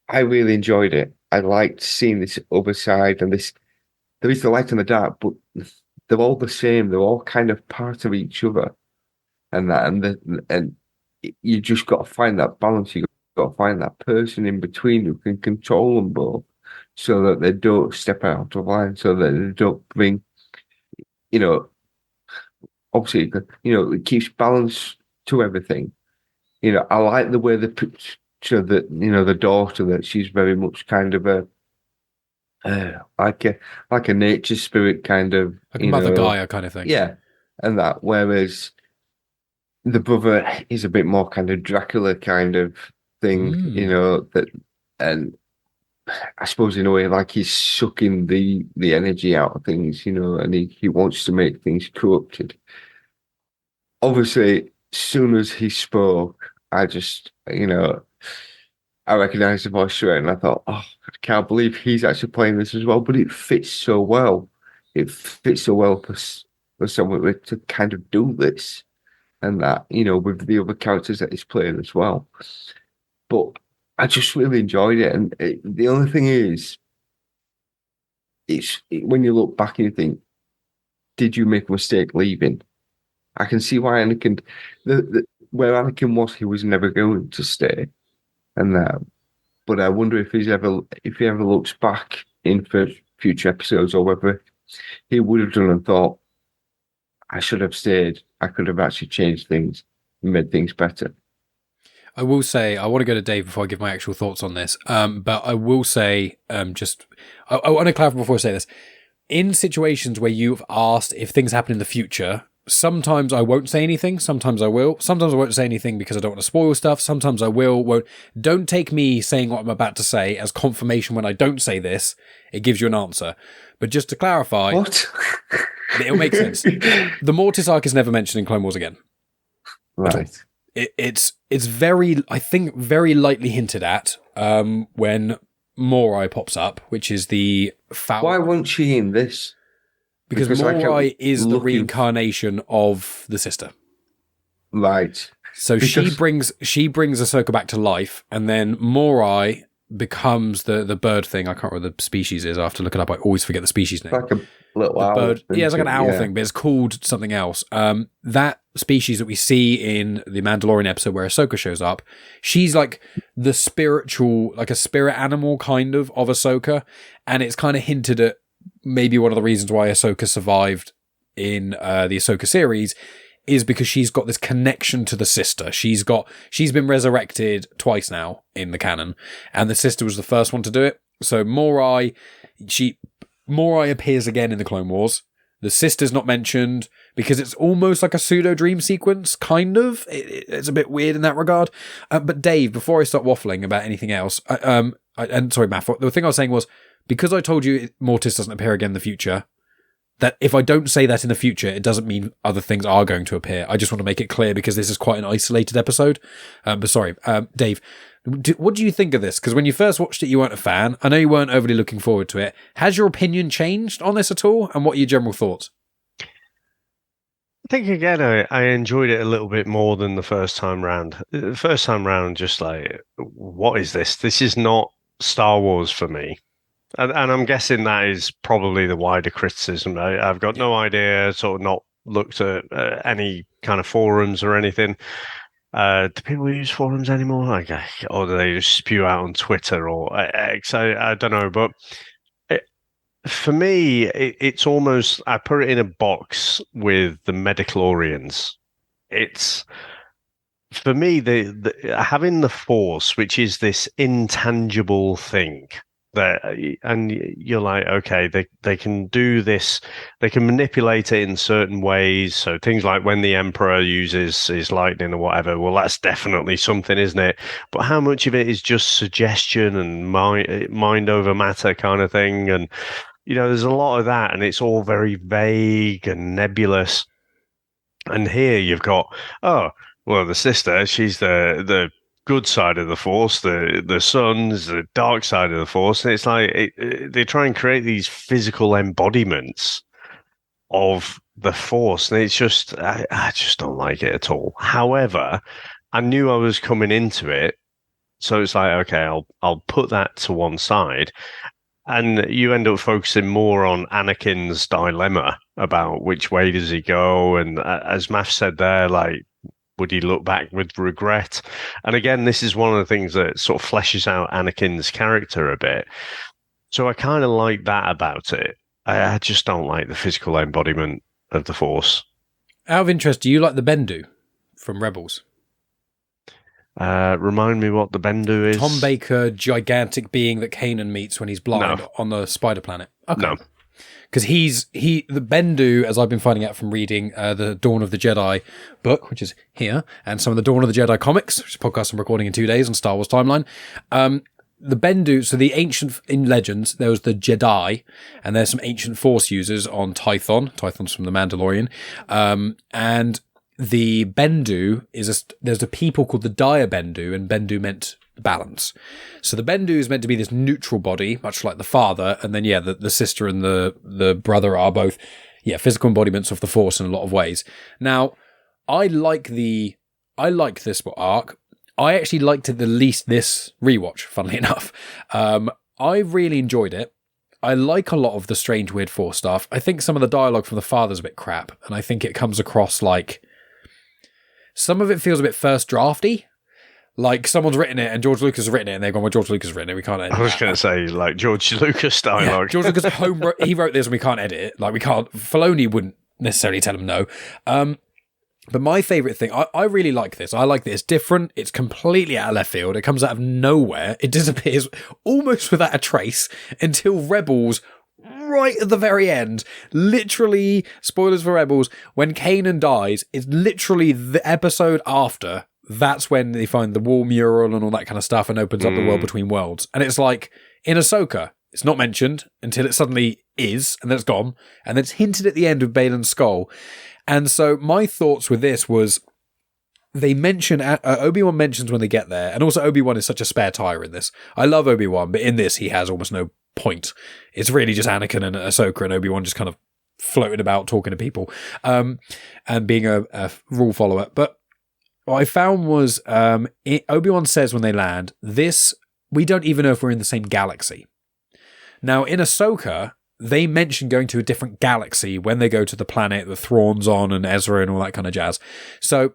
I really enjoyed it. I liked seeing this other side, and there is the light and the dark, but they're all the same. They're all kind of part of each other, and you just got to find that balance. You got to find that person in between who can control them both, so that they don't step out of line, so that they don't bring, obviously, it keeps balance to everything. I like the way they picture that, the daughter, that she's very much kind of a like a nature spirit kind of, like a Mother Gaia kind of thing. Yeah, and that. Whereas the brother is a bit more kind of Dracula kind of thing, that, and I suppose in a way like he's sucking the energy out of things, and he wants to make things corrupted. Obviously, as soon as he spoke, I just, I recognized the voice straight, and I thought, oh, I can't believe he's actually playing this as well. But it fits so well. It fits so well for someone to kind of do this, and that, with the other characters that he's playing as well. But I just really enjoyed it. And the only thing is, when you look back and you think, did you make a mistake leaving? I can see why Anakin, where Anakin was, he was never going to stay, and that. But I wonder if he ever looks back in future episodes, or whether he would have done and thought, I should have stayed. I could have actually changed things and made things better. I will say, I want to go to Dave before I give my actual thoughts on this. But I will say, I want to clarify before I say this. In situations where you've asked if things happen in the future, sometimes I won't say anything. Sometimes I will. Sometimes I won't say anything because I don't want to spoil stuff. Sometimes I won't. Don't take me saying what I'm about to say as confirmation when I don't say this. It gives you an answer. But just to clarify, what? It'll make sense. The Mortis arc is never mentioned in Clone Wars again. Right. It's very, I think, very lightly hinted at when Morai pops up, which is the foul. Why wasn't she in this? Because Morai is the reincarnation of the sister. Right. So she brings Ahsoka back to life, and then Morai becomes the bird thing. I can't remember what the species is. I have to look it up. I always forget the species name. Like a little owl. Bird. Yeah, it's like an owl thing, but it's called something else. That species that we see in the Mandalorian episode where Ahsoka shows up, she's like the spiritual, like a spirit animal kind of Ahsoka, and it's kind of hinted at maybe one of the reasons why Ahsoka survived in the Ahsoka series is because she's got this connection to the sister. She's been resurrected twice now in the canon, and the sister was the first one to do it. So Morai appears again in the Clone Wars. The sister's not mentioned because it's almost like a pseudo dream sequence, kind of. It's a bit weird in that regard. But Dave, before I start waffling about anything else, sorry, Maff, the thing I was saying was, because I told you Mortis doesn't appear again in the future, that if I don't say that in the future, it doesn't mean other things are going to appear. I just want to make it clear because this is quite an isolated episode. But sorry, Dave, what do you think of this? Because when you first watched it, you weren't a fan. I know you weren't overly looking forward to it. Has your opinion changed on this at all? And what are your general thoughts? I think, again, I enjoyed it a little bit more than the first time round. The first time round, just like, what is this? This is not Star Wars for me. And I'm guessing that is probably the wider criticism. I've got no idea, sort of not looked at any kind of forums or anything. Do people use forums anymore? Or do they just spew out on Twitter or X? I don't know. But for me, it's almost, I put it in a box with the Midichlorians. It's, for me, the having the Force, which is this intangible thing, and you're like, okay, they can do this, they can manipulate it in certain ways. So things like when the Emperor uses his lightning or whatever, well, that's definitely something, isn't it? But how much of it is just suggestion and mind over matter kind of thing? And there's a lot of that, and it's all very vague and nebulous. And here you've got, oh, well, the sister, she's the good side of the Force, the son's the dark side of the Force, and it's like they try and create these physical embodiments of the Force, and it's just, I just don't like it at all. However, I knew I was coming into it, so it's like, okay, I'll put that to one side. And you end up focusing more on Anakin's dilemma about which way does he go. And as Maff said there, like, would he look back with regret? And again, this is one of the things that sort of fleshes out Anakin's character a bit. So I kind of like that about it. I just don't like the physical embodiment of the Force. Out of interest, do you like the Bendu from Rebels? Remind me what the Bendu is. Tom Baker, gigantic being that Kanan meets when he's blind on the spider planet. Okay. No. Because the Bendu, as I've been finding out from reading the Dawn of the Jedi book, which is here, and some of the Dawn of the Jedi comics, which is a podcast I'm recording in 2 days on Star Wars Timeline. The Bendu, so the ancient, in Legends, there was the Jedi, and there's some ancient Force users on Tython. Tython's from the Mandalorian. And the Bendu there's a people called the Dire Bendu, and Bendu meant balance. So the Bendu is meant to be this neutral body, much like the father, and then the sister and the brother are both physical embodiments of the Force in a lot of ways. Now, I like this arc. I actually liked it the least this rewatch, funnily enough. I really enjoyed it. I like a lot of the strange, weird Force stuff. I think some of the dialogue from the father's a bit crap, and I think it comes across like some of it feels a bit first drafty. Like someone's written it and George Lucas has written it and they've gone, well, George Lucas has written it, we can't edit it. I was going to say, like, George Lucas dialogue. Yeah, George Lucas he wrote this and we can't edit it. Like, we can't. Filoni wouldn't necessarily tell him no. But my favourite thing, I really like this. I like that it's different. It's completely out of left field. It comes out of nowhere. It disappears almost without a trace until Rebels, right at the very end. Literally, spoilers for Rebels, when Kanan dies, it's literally the episode after. That's when they find the wall mural and all that kind of stuff and opens up the world between worlds. And it's like, in Ahsoka, it's not mentioned until it suddenly is, and then it's gone. And then it's hinted at the end of Balin's skull. And so my thoughts with this was, they mention, Obi-Wan mentions when they get there, and also Obi-Wan is such a spare tire in this. I love Obi-Wan, but in this he has almost no point. It's really just Anakin and Ahsoka and Obi-Wan just kind of floating about talking to people and being a rule follower. But what I found was Obi-Wan says when they land, we don't even know if we're in the same galaxy. Now, in Ahsoka, they mention going to a different galaxy when they go to the planet with Thrawn's on and Ezra and all that kind of jazz. So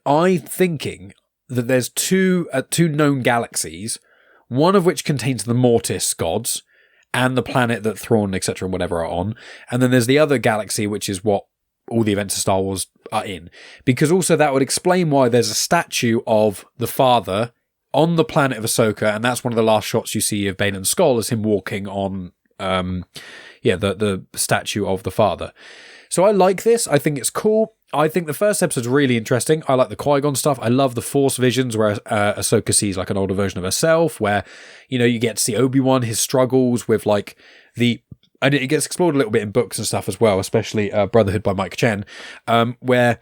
I'm thinking that there's two known galaxies, one of which contains the Mortis Gods and the planet that Thrawn, etc., and whatever are on. And then there's the other galaxy, which is what all the events of Star Wars are in. Because also that would explain why there's a statue of the father on the planet of Ahsoka, and that's one of the last shots you see of Balin's skull is him walking on the statue of the father. So I like this. I think it's cool. I think the first episode's really interesting. I like the Qui-Gon stuff. I love the Force visions where Ahsoka sees like an older version of herself, where, you get to see Obi-Wan, his struggles with like and it gets explored a little bit in books and stuff as well, especially Brotherhood by Mike Chen, where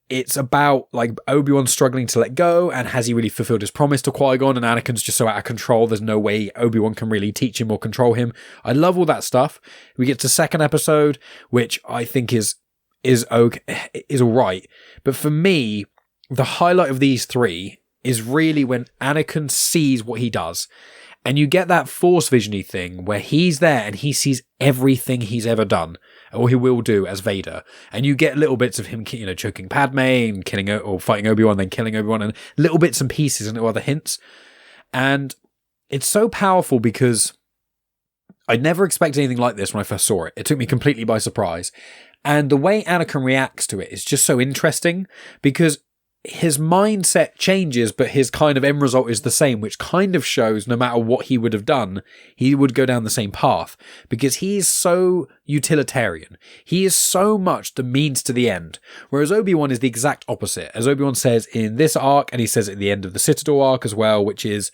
it's about like Obi-Wan struggling to let go, and has he really fulfilled his promise to Qui-Gon, and Anakin's just so out of control, there's no way Obi-Wan can really teach him or control him. I love all that stuff. We get to second episode, which I think is okay, is all right. But for me, the highlight of these three is really when Anakin sees what he does. And you get that Force vision-y thing where he's there and he sees everything he's ever done, or he will do as Vader. And you get little bits of him, choking Padme and killing or fighting Obi-Wan, then killing Obi-Wan, and little bits and pieces and other hints. And it's so powerful because I never expected anything like this when I first saw it. It took me completely by surprise. And the way Anakin reacts to it is just so interesting because his mindset changes, but his kind of end result is the same, which kind of shows no matter what he would have done, he would go down the same path because he is so utilitarian. He is so much the means to the end, whereas Obi-Wan is the exact opposite. As Obi-Wan says in this arc, and he says at the end of the Citadel arc as well, which is,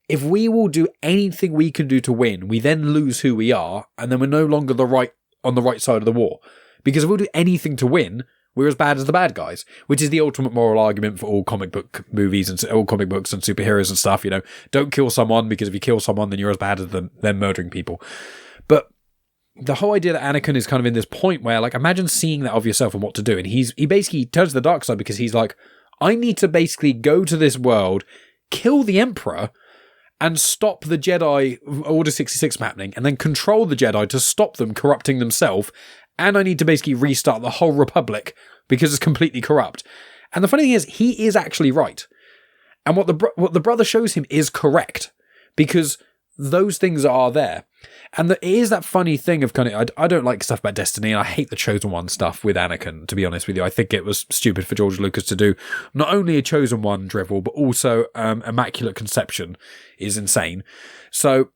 if we will do anything we can do to win, we then lose who we are, and then we're no longer on the right side of the war. Because if we'll do anything to win, we're as bad as the bad guys, which is the ultimate moral argument for all comic book movies and all comic books and superheroes and stuff. Don't kill someone, because if you kill someone, then you're as bad as them murdering people. But the whole idea that Anakin is kind of in this point where, like, imagine seeing that of yourself and what to do. And he basically turns to the dark side because he's like, I need to basically go to this world, kill the Emperor, and stop the Jedi Order 66 from happening, and then control the Jedi to stop them corrupting themselves. And I need to basically restart the whole Republic because it's completely corrupt. And the funny thing is, he is actually right. And what the brother shows him is correct, because those things are there. And it is that funny thing of kind of, I don't like stuff about Destiny, and I hate the Chosen One stuff with Anakin, to be honest with you. I think it was stupid for George Lucas to do not only a Chosen One drivel, but also Immaculate Conception is insane. So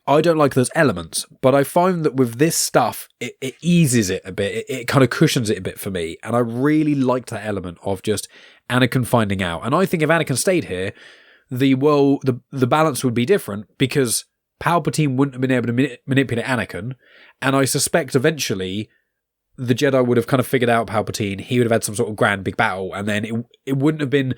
I don't like those elements, but I find that with this stuff, it eases it a bit. It kind of cushions it a bit for me. And I really liked that element of just Anakin finding out. And I think if Anakin stayed here, the balance would be different, because Palpatine wouldn't have been able to manipulate Anakin. And I suspect eventually the Jedi would have kind of figured out Palpatine. He would have had some sort of grand big battle. And then it wouldn't have been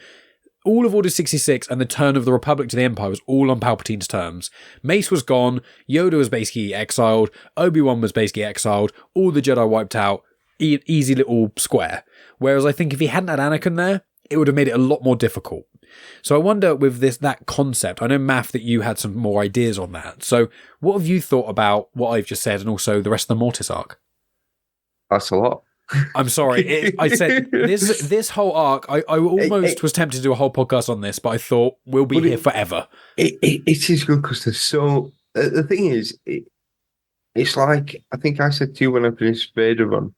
all of Order 66 and the turn of the Republic to the Empire was all on Palpatine's terms. Mace was gone. Yoda was basically exiled. Obi-Wan was basically exiled. All the Jedi wiped out. Easy little square. Whereas I think if he hadn't had Anakin there, it would have made it a lot more difficult. So I wonder with that concept, I know, Maff, that you had some more ideas on that. So what have you thought about what I've just said, and also the rest of the Mortis arc? That's a lot. I'm sorry. I said this whole arc, I almost was tempted to do a whole podcast on this, but I thought we'll be here forever. It is good because there's so... The thing is, it's like, I think I said to you when I finished Vader Run,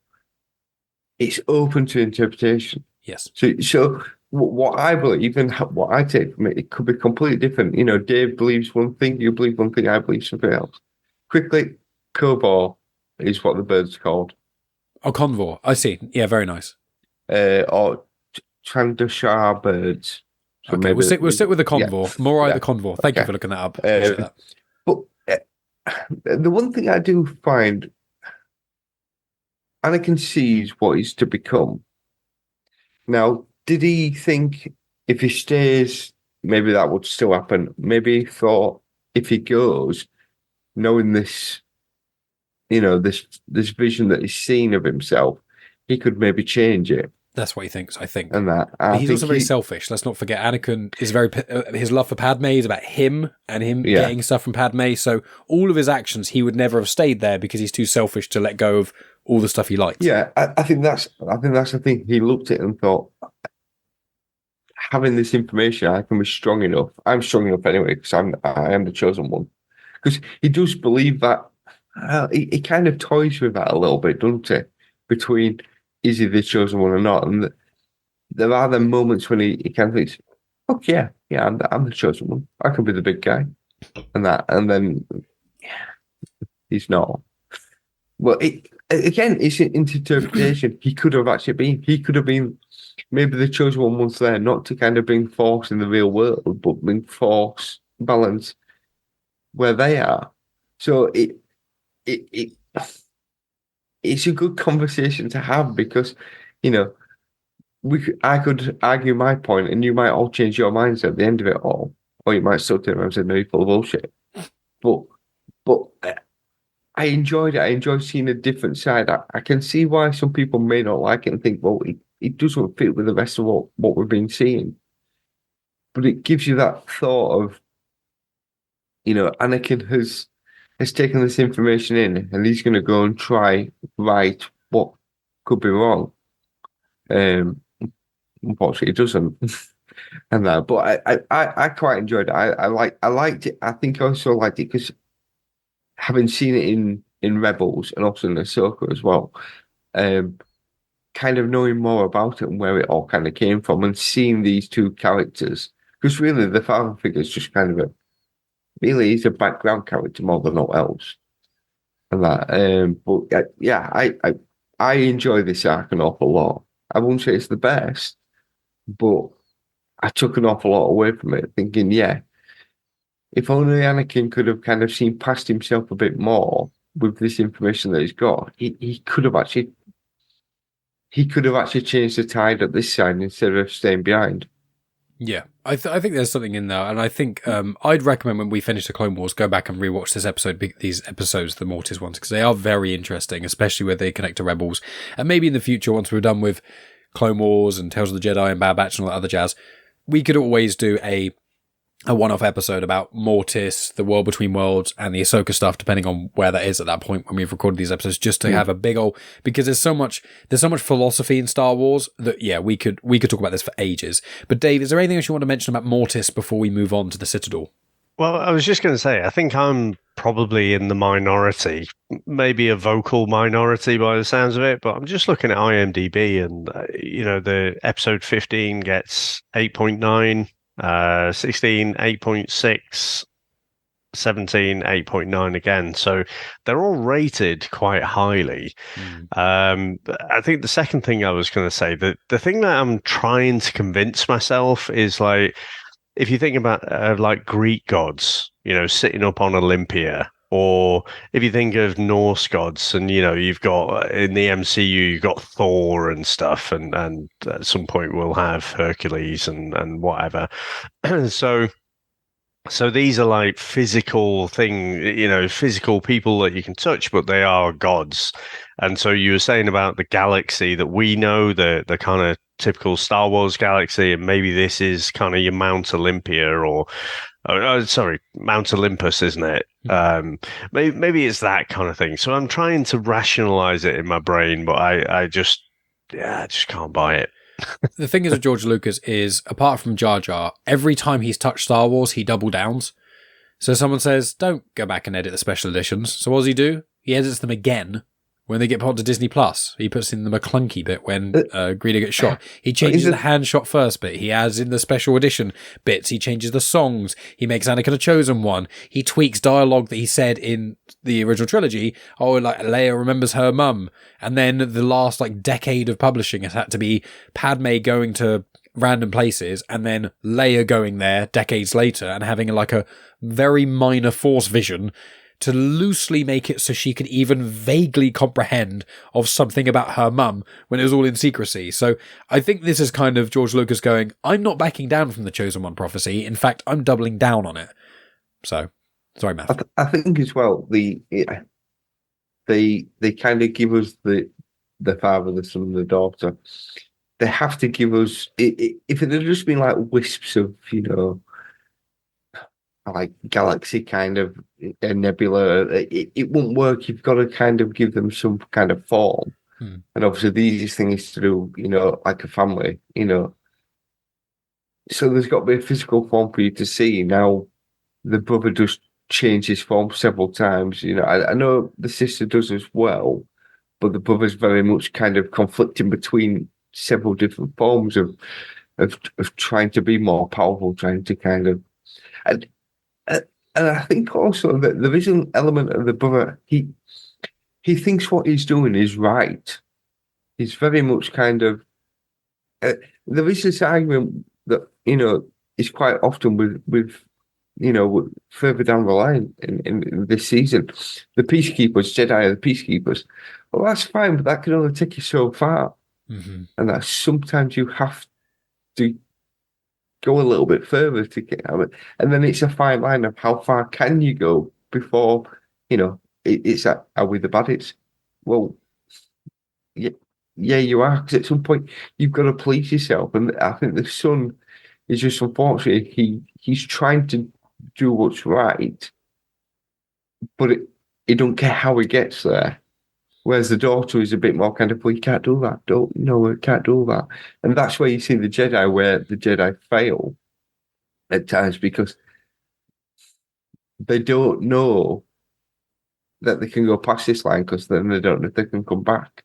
it's open to interpretation. Yes. So what I believe and what I take from it could be completely different. Dave believes one thing, you believe one thing, I believe something else. Quickly, Kobor is what the bird's called. Oh, Convor. I see. Yeah, very nice. Or Trandashar birds. So okay, we'll stick with the Convor. Yeah. Morai the Convor. Thank you for looking that up. That. But the one thing I do find, Anakin sees what he's to become. Now, did he think if he stays, maybe that would still happen? Maybe he thought if he goes, knowing this, this vision that he's seen of himself, he could maybe change it. That's what he thinks, I think. And that. But he's also very selfish. Let's not forget, Anakin is his love for Padme is about him and him getting stuff from Padme. So all of his actions, he would never have stayed there because he's too selfish to let go of all the stuff he likes. Yeah, I think that's the thing. He looked at it and thought, having this information, I can be strong enough. I'm strong enough anyway because I am the chosen one. Because he does believe that. He kind of toys with that a little bit, doesn't he? Between is he the chosen one or not? And there are the moments when he kind of thinks, "Oh yeah, I'm the chosen one. I can be the big guy," and then he's not. Well, it's an interpretation. He could have actually been. He could have been maybe the chosen one once there, not to kind of bring force in the real world, but bring force balance where they are. So it's a good conversation to have because, I could argue my point and you might all change your minds at the end of it all, or you might still turn around and say, no, you're full of bullshit. But I enjoyed it. I enjoyed seeing a different side. I can see why some people may not like it and think, well, it doesn't fit with the rest of what we've been seeing. But it gives you that thought of, Anakin has taken this information in and he's going to go and try right what could be wrong. Unfortunately, it doesn't. And that, but I quite enjoyed it. I liked it. I think I also liked it because having seen it in Rebels and also in Ahsoka as well, kind of knowing more about it and where it all kind of came from and seeing these two characters, because really the father figure is just kind of he's a background character more than all else. And that, but I enjoy this arc an awful lot. I won't say it's the best, but I took an awful lot away from it, thinking, if only Anakin could have kind of seen past himself a bit more with this information that he's got, he could have actually changed the tide at this side instead of staying behind. Yeah, I think there's something in there, and I think I'd recommend when we finish the Clone Wars, go back and rewatch these episodes, the Mortis ones, because they are very interesting, especially where they connect to Rebels, and maybe in the future, once we're done with Clone Wars and Tales of the Jedi and Bad Batch and all that other jazz, we could always do a one-off episode about Mortis, the World Between Worlds, and the Ahsoka stuff, depending on where that is at that point when we've recorded these episodes, just to have a big old, because there's so much philosophy in Star Wars that, yeah, we could talk about this for ages. But Dave, is there anything else you want to mention about Mortis before we move on to the Citadel? Well, I was just going to say, I think I'm probably in the minority, maybe a vocal minority by the sounds of it, but I'm just looking at IMDb and, the episode 15 gets 8.9, 16, 8.6, 17, 8.9 again. So they're all rated quite highly. I think the second thing I was going to say, the thing that I'm trying to convince myself is like, if you think about like Greek gods, sitting up on Olympia, or if you think of Norse gods, and you've got in the MCU, you've got Thor and stuff, and at some point we'll have Hercules and whatever. So these are like physical physical people that you can touch, but they are gods. And so you were saying about the galaxy that we know, the kind of typical Star Wars galaxy, and maybe this is kind of your Mount Olympia Mount Olympus, isn't it? Maybe it's that kind of thing. So I'm trying to rationalize it in my brain, but I just can't buy it. The thing is with George Lucas is, apart from Jar Jar, every time he's touched Star Wars, he double downs. So someone says, don't go back and edit the special editions. So what does he do? He edits them again when they get put onto Disney+. He puts in the McClunky bit when Greedo gets shot. He changes the hand shot first bit. He adds in the special edition bits. He changes the songs. He makes Anakin a chosen one. He tweaks dialogue that he said in the original trilogy. Oh, like Leia remembers her mum. And then the last decade of publishing has had to be Padme going to random places and then Leia going there decades later and having a very minor Force vision to loosely make it so she could even vaguely comprehend of something about her mum when it was all in secrecy. So I think this is kind of George Lucas going, I'm not backing down from the Chosen One prophecy. In fact, I'm doubling down on it. So, sorry, Matt. I think as well, they kind of give us the father, the son, and the daughter. They have to give us, if it had just been like wisps of, like galaxy kind of a nebula, it wouldn't work. You've got to kind of give them some kind of form. And obviously the easiest thing is to do, like a family, So there's got to be a physical form for you to see. Now, the brother does change his form several times. I know the sister does as well, but the brother's very much kind of conflicting between several different forms of trying to be more powerful, trying to kind of... And I think also that there is an element of the brother, he thinks what he's doing is right. He's very much kind of... there is this argument that, is quite often with further down the line in this season. The Peacekeepers, Jedi are the Peacekeepers. Well, that's fine, but that can only take you so far. Mm-hmm. And that sometimes you have to go a little bit further to get out of it. And then it's a fine line of how far can you go before, it's are we the baddies? Well, yeah, you are. Because at some point you've got to please yourself. And I think the son is just unfortunate. He's trying to do what's right, but he don't care how he gets there. Whereas the daughter is a bit more kind of, well, you can't do that. We can't do that. And that's where you see the Jedi, where the Jedi fail at times because they don't know that they can go past this line because then they don't know if they can come back.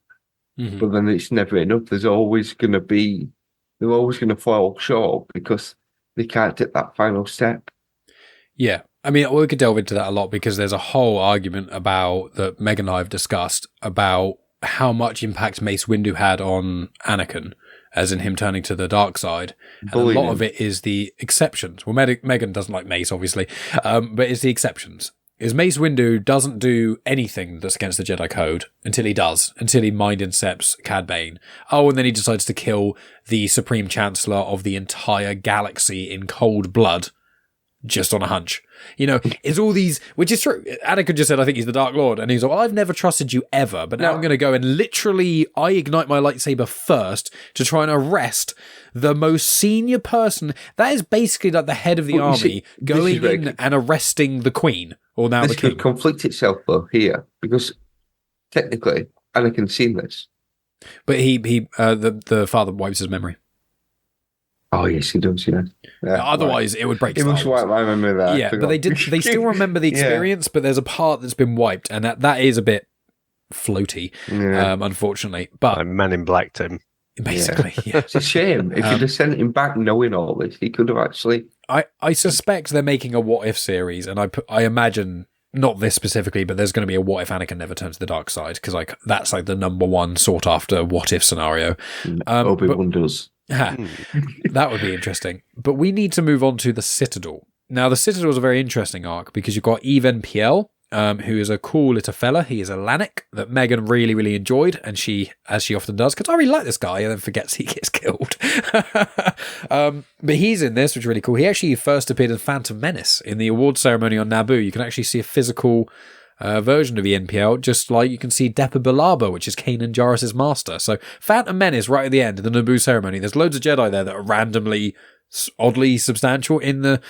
Mm-hmm. But then it's never enough. They're always going to fall short because they can't take that final step. Yeah. I mean, we could delve into that a lot because there's a whole argument about that Meg and I have discussed about how much impact Mace Windu had on Anakin as in him turning to the dark side. And a lot of it is the exceptions. Well, Megan doesn't like Mace, obviously, but it's the exceptions. Is Mace Windu doesn't do anything that's against the Jedi Code until he mind incepts Cad Bane. Oh, and then he decides to kill the Supreme Chancellor of the entire galaxy in cold blood, just on a hunch. You know, it's all these, which is true. Anakin just said, I think he's the Dark Lord. And he's like, well, I've never trusted you ever, but now I'm going to go and literally, I ignite my lightsaber first to try and arrest the most senior person. That is basically like the head of the army going in and arresting the Queen. Or now the king. This could conflict itself though here, because technically Anakin's seen this. But the father wipes his memory. Oh yes, he does. Yeah. Otherwise, it would break. It looks like I remember that. Yeah, but they still remember the experience. But there's a part that's been wiped, and that is a bit floaty, unfortunately. But Men in Blacked him. Basically, yeah. It's a shame. If you'd have sent him back knowing all this, he could have actually... I suspect they're making a what-if series, and I imagine, not this specifically, but there's going to be a what if Anakin never turns to the dark side, because that's the number one sought-after what-if scenario. Obi-Wan does. That would be interesting. But we need to move on to the Citadel. Now, the Citadel is a very interesting arc, because you've got Even-Piel, who is a cool little fella. He is a Lannick that Megan really, really enjoyed, and she, as she often does, because I really like this guy, and then forgets he gets killed. But he's in this, which is really cool. He actually first appeared in Phantom Menace in the award ceremony on Naboo. You can actually see a physical version of Even-Piel, just like you can see Depa Billaba, which is Kanan Jarrus' master. So Phantom Menace right at the end of the Naboo ceremony. There's loads of Jedi there that are randomly oddly substantial in the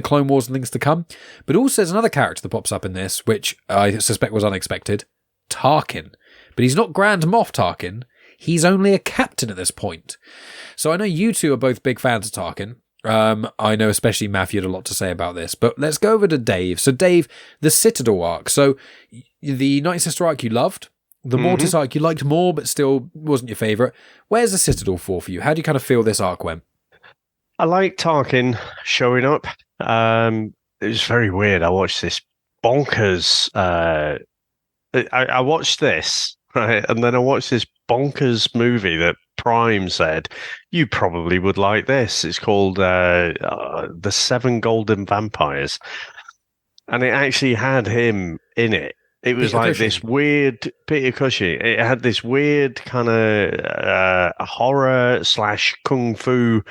Clone Wars and things to come. But also there's another character that pops up in this, which I suspect was unexpected. Tarkin. But he's not Grand Moff Tarkin. He's only a captain at this point. So I know you two are both big fans of Tarkin. I know especially Matthew had a lot to say about this. But let's go over to Dave. So Dave, the Citadel arc. So the Nightsister arc you loved. The Mortis arc you liked more, but still wasn't your favourite. Where's the Citadel for you? How do you kind of feel this arc went? I like Tarkin showing up. It was very weird. I watched this bonkers. I watched this, right? And then I watched this bonkers movie that Prime said, you probably would like this. It's called The Seven Golden Vampires. And it actually had him in it. It was like this weird Peter Cushing. It had this weird kind of horror / kung fu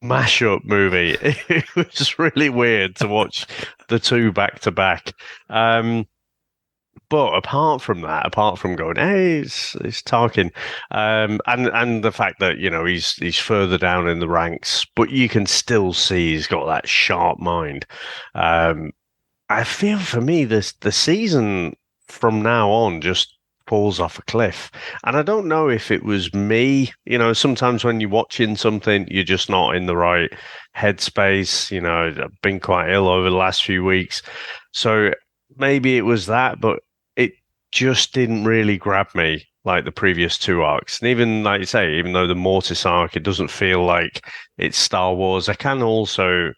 mashup movie. It was really weird to watch the two back to back. But apart from going, hey, it's Tarkin, and the fact that he's further down in the ranks, but you can still see he's got that sharp mind. I feel for me the season from now on just falls off a cliff. And I don't know if it was me. Sometimes when you're watching something, you're just not in the right headspace. I've been quite ill over the last few weeks. So maybe it was that, but it just didn't really grab me like the previous two arcs. And even, like you say, even though the Mortis arc, it doesn't feel like it's Star Wars, I can also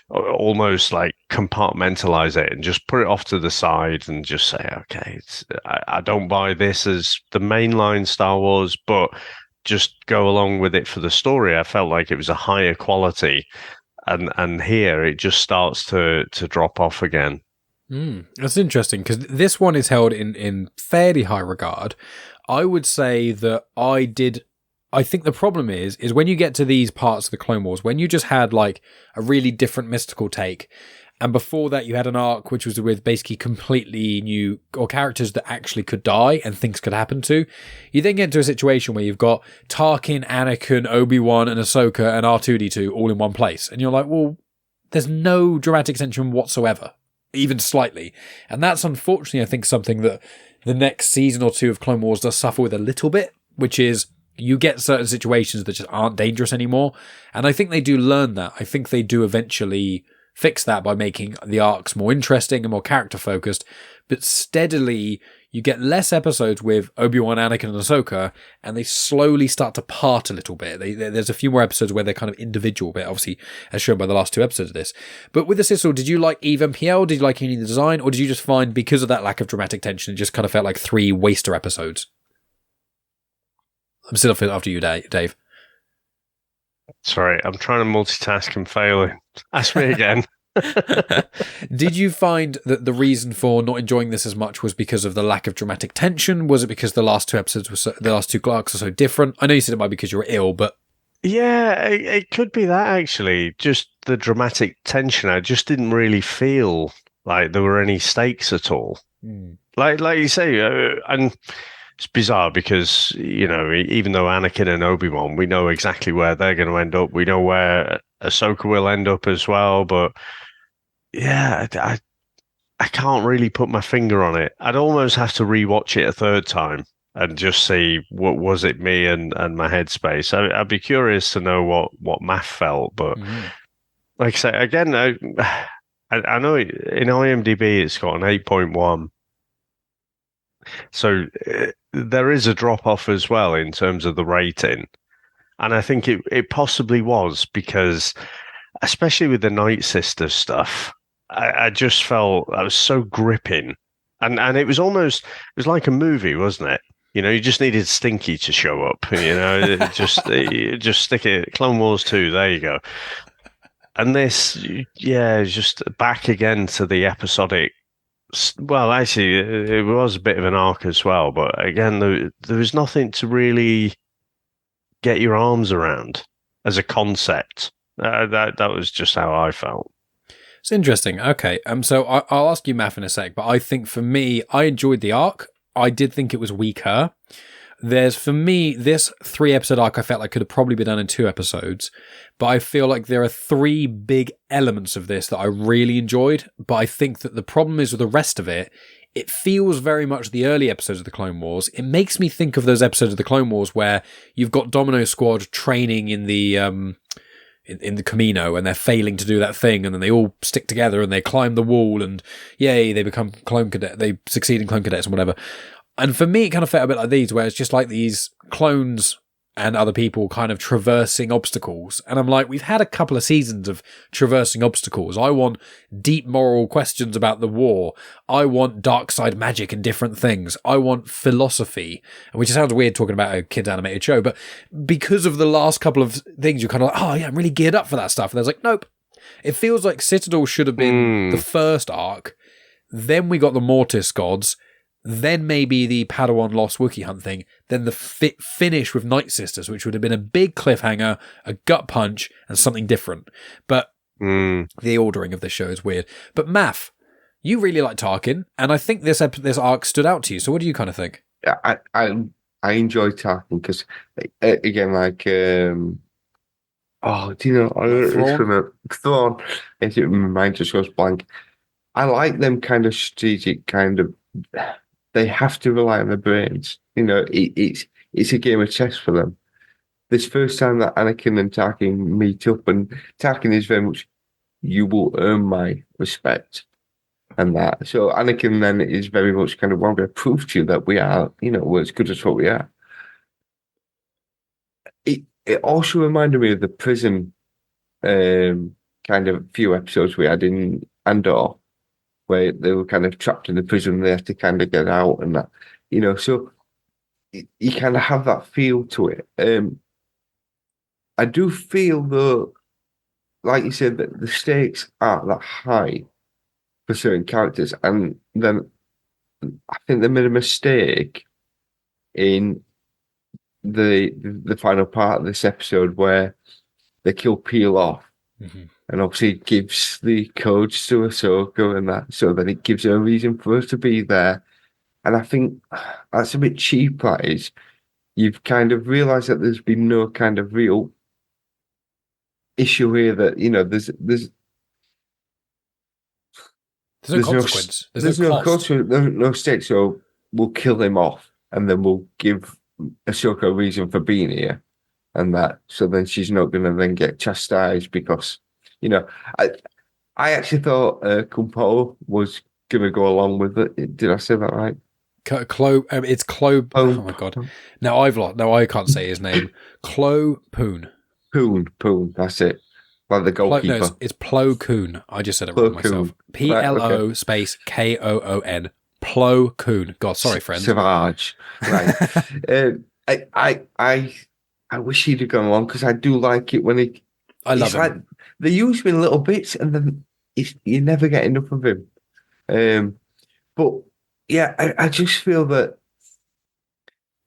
almost like compartmentalize it and just put it off to the side and just say, okay, I don't buy this as the mainline Star Wars, but just go along with it for the story. I felt like it was a higher quality, and here it just starts to drop off again. That's interesting, because this one is held in fairly high regard. I would say that I think the problem is when you get to these parts of the Clone Wars, when you just had like a really different mystical take, and before that you had an arc which was with basically completely new, or characters that actually could die and things could happen to, you then get into a situation where you've got Tarkin, Anakin, Obi-Wan and Ahsoka and R2-D2 all in one place. And you're like, well, there's no dramatic tension whatsoever, even slightly. And that's unfortunately, I think, something that the next season or two of Clone Wars does suffer with a little bit, which is you get certain situations that just aren't dangerous anymore. And I think they do learn that. I think they do eventually fix that by making the arcs more interesting and more character focused. But steadily, you get less episodes with Obi-Wan, Anakin, and Ahsoka, and they slowly start to part a little bit. There's a few more episodes where they're kind of individual, but obviously, as shown by the last two episodes of this. But with the Citadel, did you like Even-Piel? Did you like any of the design? Or did you just find, because of that lack of dramatic tension, it just kind of felt like 3 waster episodes? I'm still after you, Dave. Sorry, I'm trying to multitask and failing. Ask me again. Did you find that the reason for not enjoying this as much was because of the lack of dramatic tension? Was it because the last two episodes the last two arcs are so different? I know you said it might be because you were ill, but Yeah, it could be that actually. Just the dramatic tension. I just didn't really feel like there were any stakes at all. Like you say, and it's bizarre because even though Anakin and Obi-Wan, we know exactly where they're going to end up. We know where Ahsoka will end up as well, but yeah, I can't really put my finger on it. I'd almost have to rewatch it a third time and just see what was it me and my headspace. I'd be curious to know what Maff felt, but like I say again, I know in IMDb it's got an 8.1, so there is a drop off as well in terms of the rating, and I think it possibly was because, especially with the Nightsister stuff. I just felt that was so gripping, and it was like a movie, wasn't it? You just needed Stinky to show up. Just stick it. Clone Wars 2. There you go. And this, yeah, just back again to the episodic. Well, actually, it was a bit of an arc as well, but again, there was nothing to really get your arms around as a concept. That was just how I felt. It's interesting. Okay, so I'll ask you, Maff, in a sec, but I think for me, I enjoyed the arc. I did think it was weaker. For me, this 3-episode arc I felt like could have probably been done in 2 episodes, but I feel like there are 3 big elements of this that I really enjoyed, but I think that the problem is with the rest of it, it feels very much the early episodes of the Clone Wars. It makes me think of those episodes of the Clone Wars where you've got Domino Squad training in the Camino, and they're failing to do that thing, and then they all stick together and they climb the wall, and yay, they become clone cadet. They succeed in clone cadets and whatever. And for me, it kind of felt a bit like these, where it's just like these clones and other people kind of traversing obstacles. And I'm like, we've had a couple of seasons of traversing obstacles. I want deep moral questions about the war. I want dark side magic and different things. I want philosophy, which sounds weird talking about a kids animated show, but because of the last couple of things, you're kind of like, oh yeah, I'm really geared up for that stuff. And there's like, nope. It feels like Citadel should have been the first arc. Then we got the Mortis Gods. Then maybe the Padawan Lost Wookiee Hunt thing, then the finish with Nightsisters, which would have been a big cliffhanger, a gut punch, and something different. But the ordering of this show is weird. But Maff, you really like Tarkin, and I think this arc stood out to you. So what do you kind of think? Yeah, I enjoy Tarkin because, again, like, do you know, Thrawn, my mind just goes blank. I like them kind of strategic, kind of. They have to rely on their brains. It's a game of chess for them. This first time that Anakin and Tarkin meet up, and Tarkin is very much, you will earn my respect, and that. So Anakin then is very much kind of, well, I'm going to prove to you that we are, we're as good as what we are. It also reminded me of the prison kind of few episodes we had in Andor, where they were kind of trapped in the prison and they had to kind of get out and that, so you kind of have that feel to it. I do feel though, like you said, that the stakes aren't that high for certain characters, and then I think they made a mistake in the final part of this episode where they kill Peel off. Mm-hmm. And obviously it gives the codes to Ahsoka and that, so that it gives her a reason for her to be there. And I think that's a bit cheap, that is. You've kind of realised that there's been no kind of real issue here, that, there's no consequence. There's no cost. No stake, so we'll kill him off and then we'll give Ahsoka a reason for being here and that. So then she's not going to then get chastised because... I actually thought Kumpo was going to go along with it. Did I say that right? It's Clo. Oh my god! Now I can't say his name. Clo Poon. Poon. That's it. Like the goalkeeper. No, it's Plo Koon. I just said it wrong myself. PLO space KOON. Plo Koon. God, sorry, friends. Savage. Right. I I wish he'd have gone along because I do like it when I love it's him. like they use him in little bits and then you never get enough of him. But yeah, I just feel that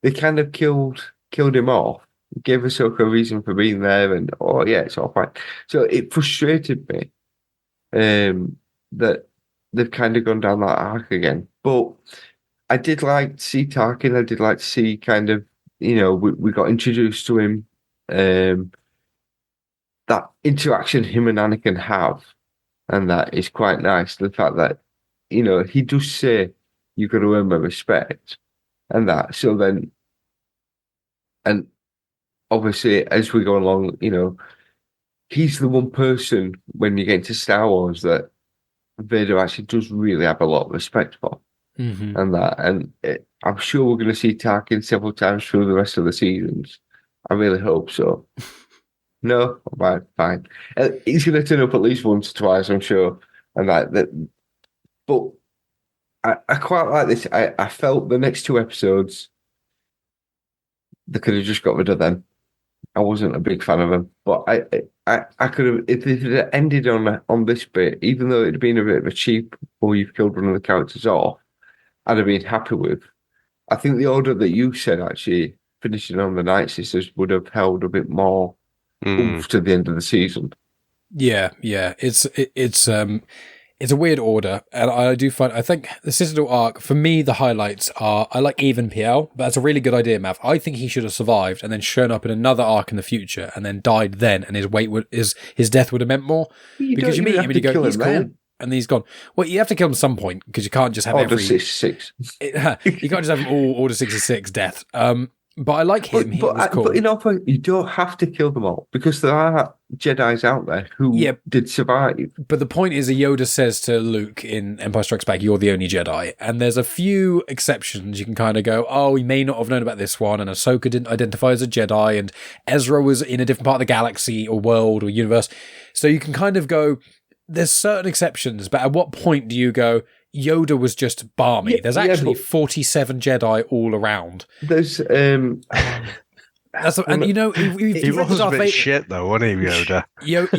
they kind of killed him off, gave Ahsoka a reason for being there, and it's all fine. So it frustrated me that they've kind of gone down that arc again. But I did like to see Tarkin. I did like to see kind of, we got introduced to him. That interaction him and Anakin have, and that is quite nice. The fact that, he does say, you've got to earn my respect, and that. So then, and obviously, as we go along, he's the one person when you get into Star Wars that Vader actually does really have a lot of respect for. Mm-hmm. And that, and I'm sure we're going to see Tarkin several times through the rest of the seasons. I really hope so. No, right, fine. He's going to turn up at least once or twice, I'm sure. And that. But I quite like this. I felt the next two episodes, they could have just got rid of them. I wasn't a big fan of them, but I could have, if it had ended on this bit, even though it had been a bit of a cheap, or you've killed one of the characters off, I'd have been happy with. I think the order that you said, actually, finishing on the Nightsisters would have held a bit more oomph to the end of the season. Yeah. It's a weird order, and I think the Citadel arc, for me, the highlights are, I like even PL, but that's a really good idea, Mav. I think he should have survived and then shown up in another arc in the future and then died then, and his death would have meant more. Because you meet him and you go, he's cool, and he's gone. Well, you have to kill him at some point, because you can't just have Order 66. You can't just have them all Order 66 death. But I like him. He was cool. But you don't have to kill them all, because there are Jedis out there who did survive. But the point is, Yoda says to Luke in Empire Strikes Back, "You're the only Jedi." And there's a few exceptions. You can kind of go, "Oh, he may not have known about this one," and Ahsoka didn't identify as a Jedi, and Ezra was in a different part of the galaxy or world or universe. So you can kind of go, there's certain exceptions, but at what point do you go, Yoda was just balmy? There's actually 47 Jedi all around. There's and you know, he was a bit shit though, wasn't he, Yoda?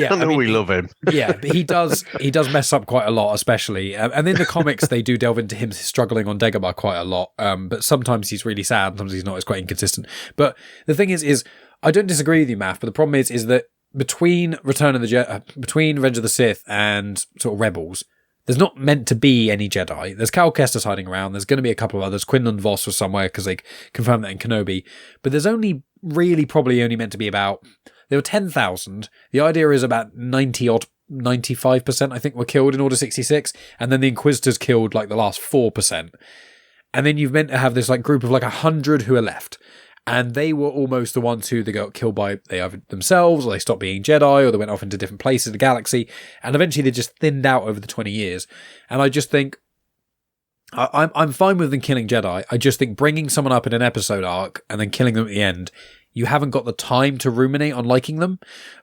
I know we love him. Yeah, but he does mess up quite a lot, especially. And in the comics, they do delve into him struggling on Dagobah quite a lot. But sometimes he's really sad, sometimes he's not. It's quite inconsistent. But the thing is I don't disagree with you, Maff. But the problem is that between between Revenge of the Sith and sort of Rebels, there's not meant to be any Jedi. There's Cal Kestis hiding around. There's going to be a couple of others. Quinlan Vos was somewhere because they confirmed that in Kenobi. But there's probably only meant to be about... There were 10,000. The idea is about 95%, I think, were killed in Order 66. And then the Inquisitors killed like the last 4%. And then you've meant to have this like group of like 100 who are left. And they were almost the ones who they got killed by themselves, or they stopped being Jedi, or they went off into different places in the galaxy. And eventually they just thinned out over the 20 years. And I just think, I'm fine with them killing Jedi. I just think bringing someone up in an episode arc and then killing them at the end, you haven't got the time to ruminate on liking them.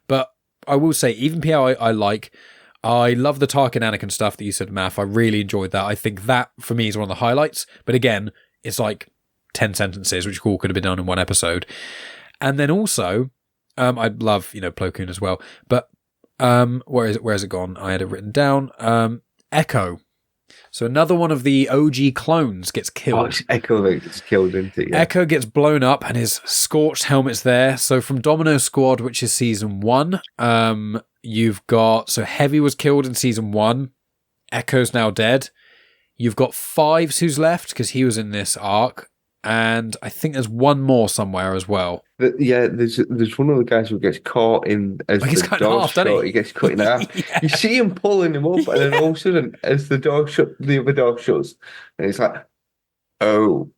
But I will say, even PL I like. I love the Tarkin Anakin stuff that you said, Maff. I really enjoyed that. I think that, for me, is one of the highlights. But again, it's like 10 sentences, which all could have been done in one episode. And then also, I love, Plo Koon as well. But where is it gone? I had it written down. Echo. So another one of the OG clones gets killed. Oh, it's Echo that gets killed, isn't it? Yeah. Echo gets blown up and his scorched helmet's there. So from Domino Squad, which is season 1, you've got... So Heavy was killed in season 1. Echo's now dead. You've got Fives who's left because he was in this arc. And I think there's one more somewhere as well. There's one of the guys who gets caught in as the door shut. He gets cut in half. Yeah. You see him pulling him up, and then all of a sudden, as the other door shuts, and it's like, oh,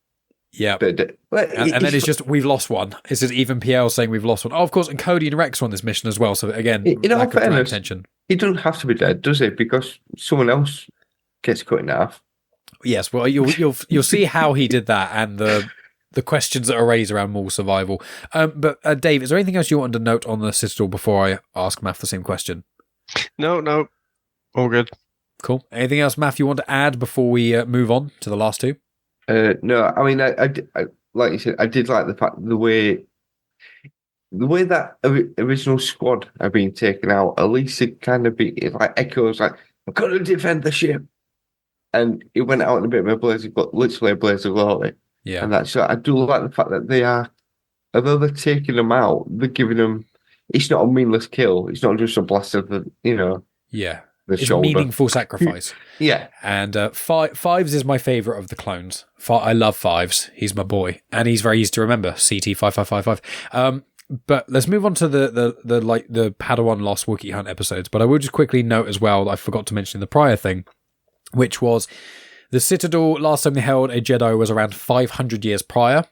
yeah. And then it's just, we've lost one. It's just even PL saying we've lost one. Oh, of course, and Cody and Rex are on this mission as well. So again, lack of fairness, attention. He doesn't have to be dead, does he? Because someone else gets cut in half. Yes, well, you'll see how he did that and the questions that are raised around Maul survival. But Dave, is there anything else you wanted to note on the Citadel before I ask Maff the same question? No, all good. Cool. Anything else, Maff, you want to add before we move on to the last two? No, I mean, I like you said, I did like the way the way that original squad are being taken out, at least it kind of it like echoes like, "I've got to defend the ship," and it went out in a bit of a blaze, but literally a blaze of glory. Yeah. And that's so I do like the fact that they are, although they're taking them out, they're giving them. It's not a meaningless kill. It's not just a blast of the, Yeah. the It's shoulder. a meaningful sacrifice. Yeah. And Fives is my favourite of the clones. I love Fives. He's my boy. And he's very easy to remember. CT5555. But let's move on to the Padawan Lost Wookiee Hunt episodes. But I will just quickly note as well that I forgot to mention in the prior thing, which was the Citadel, last time they held a Jedi was around 500 years prior.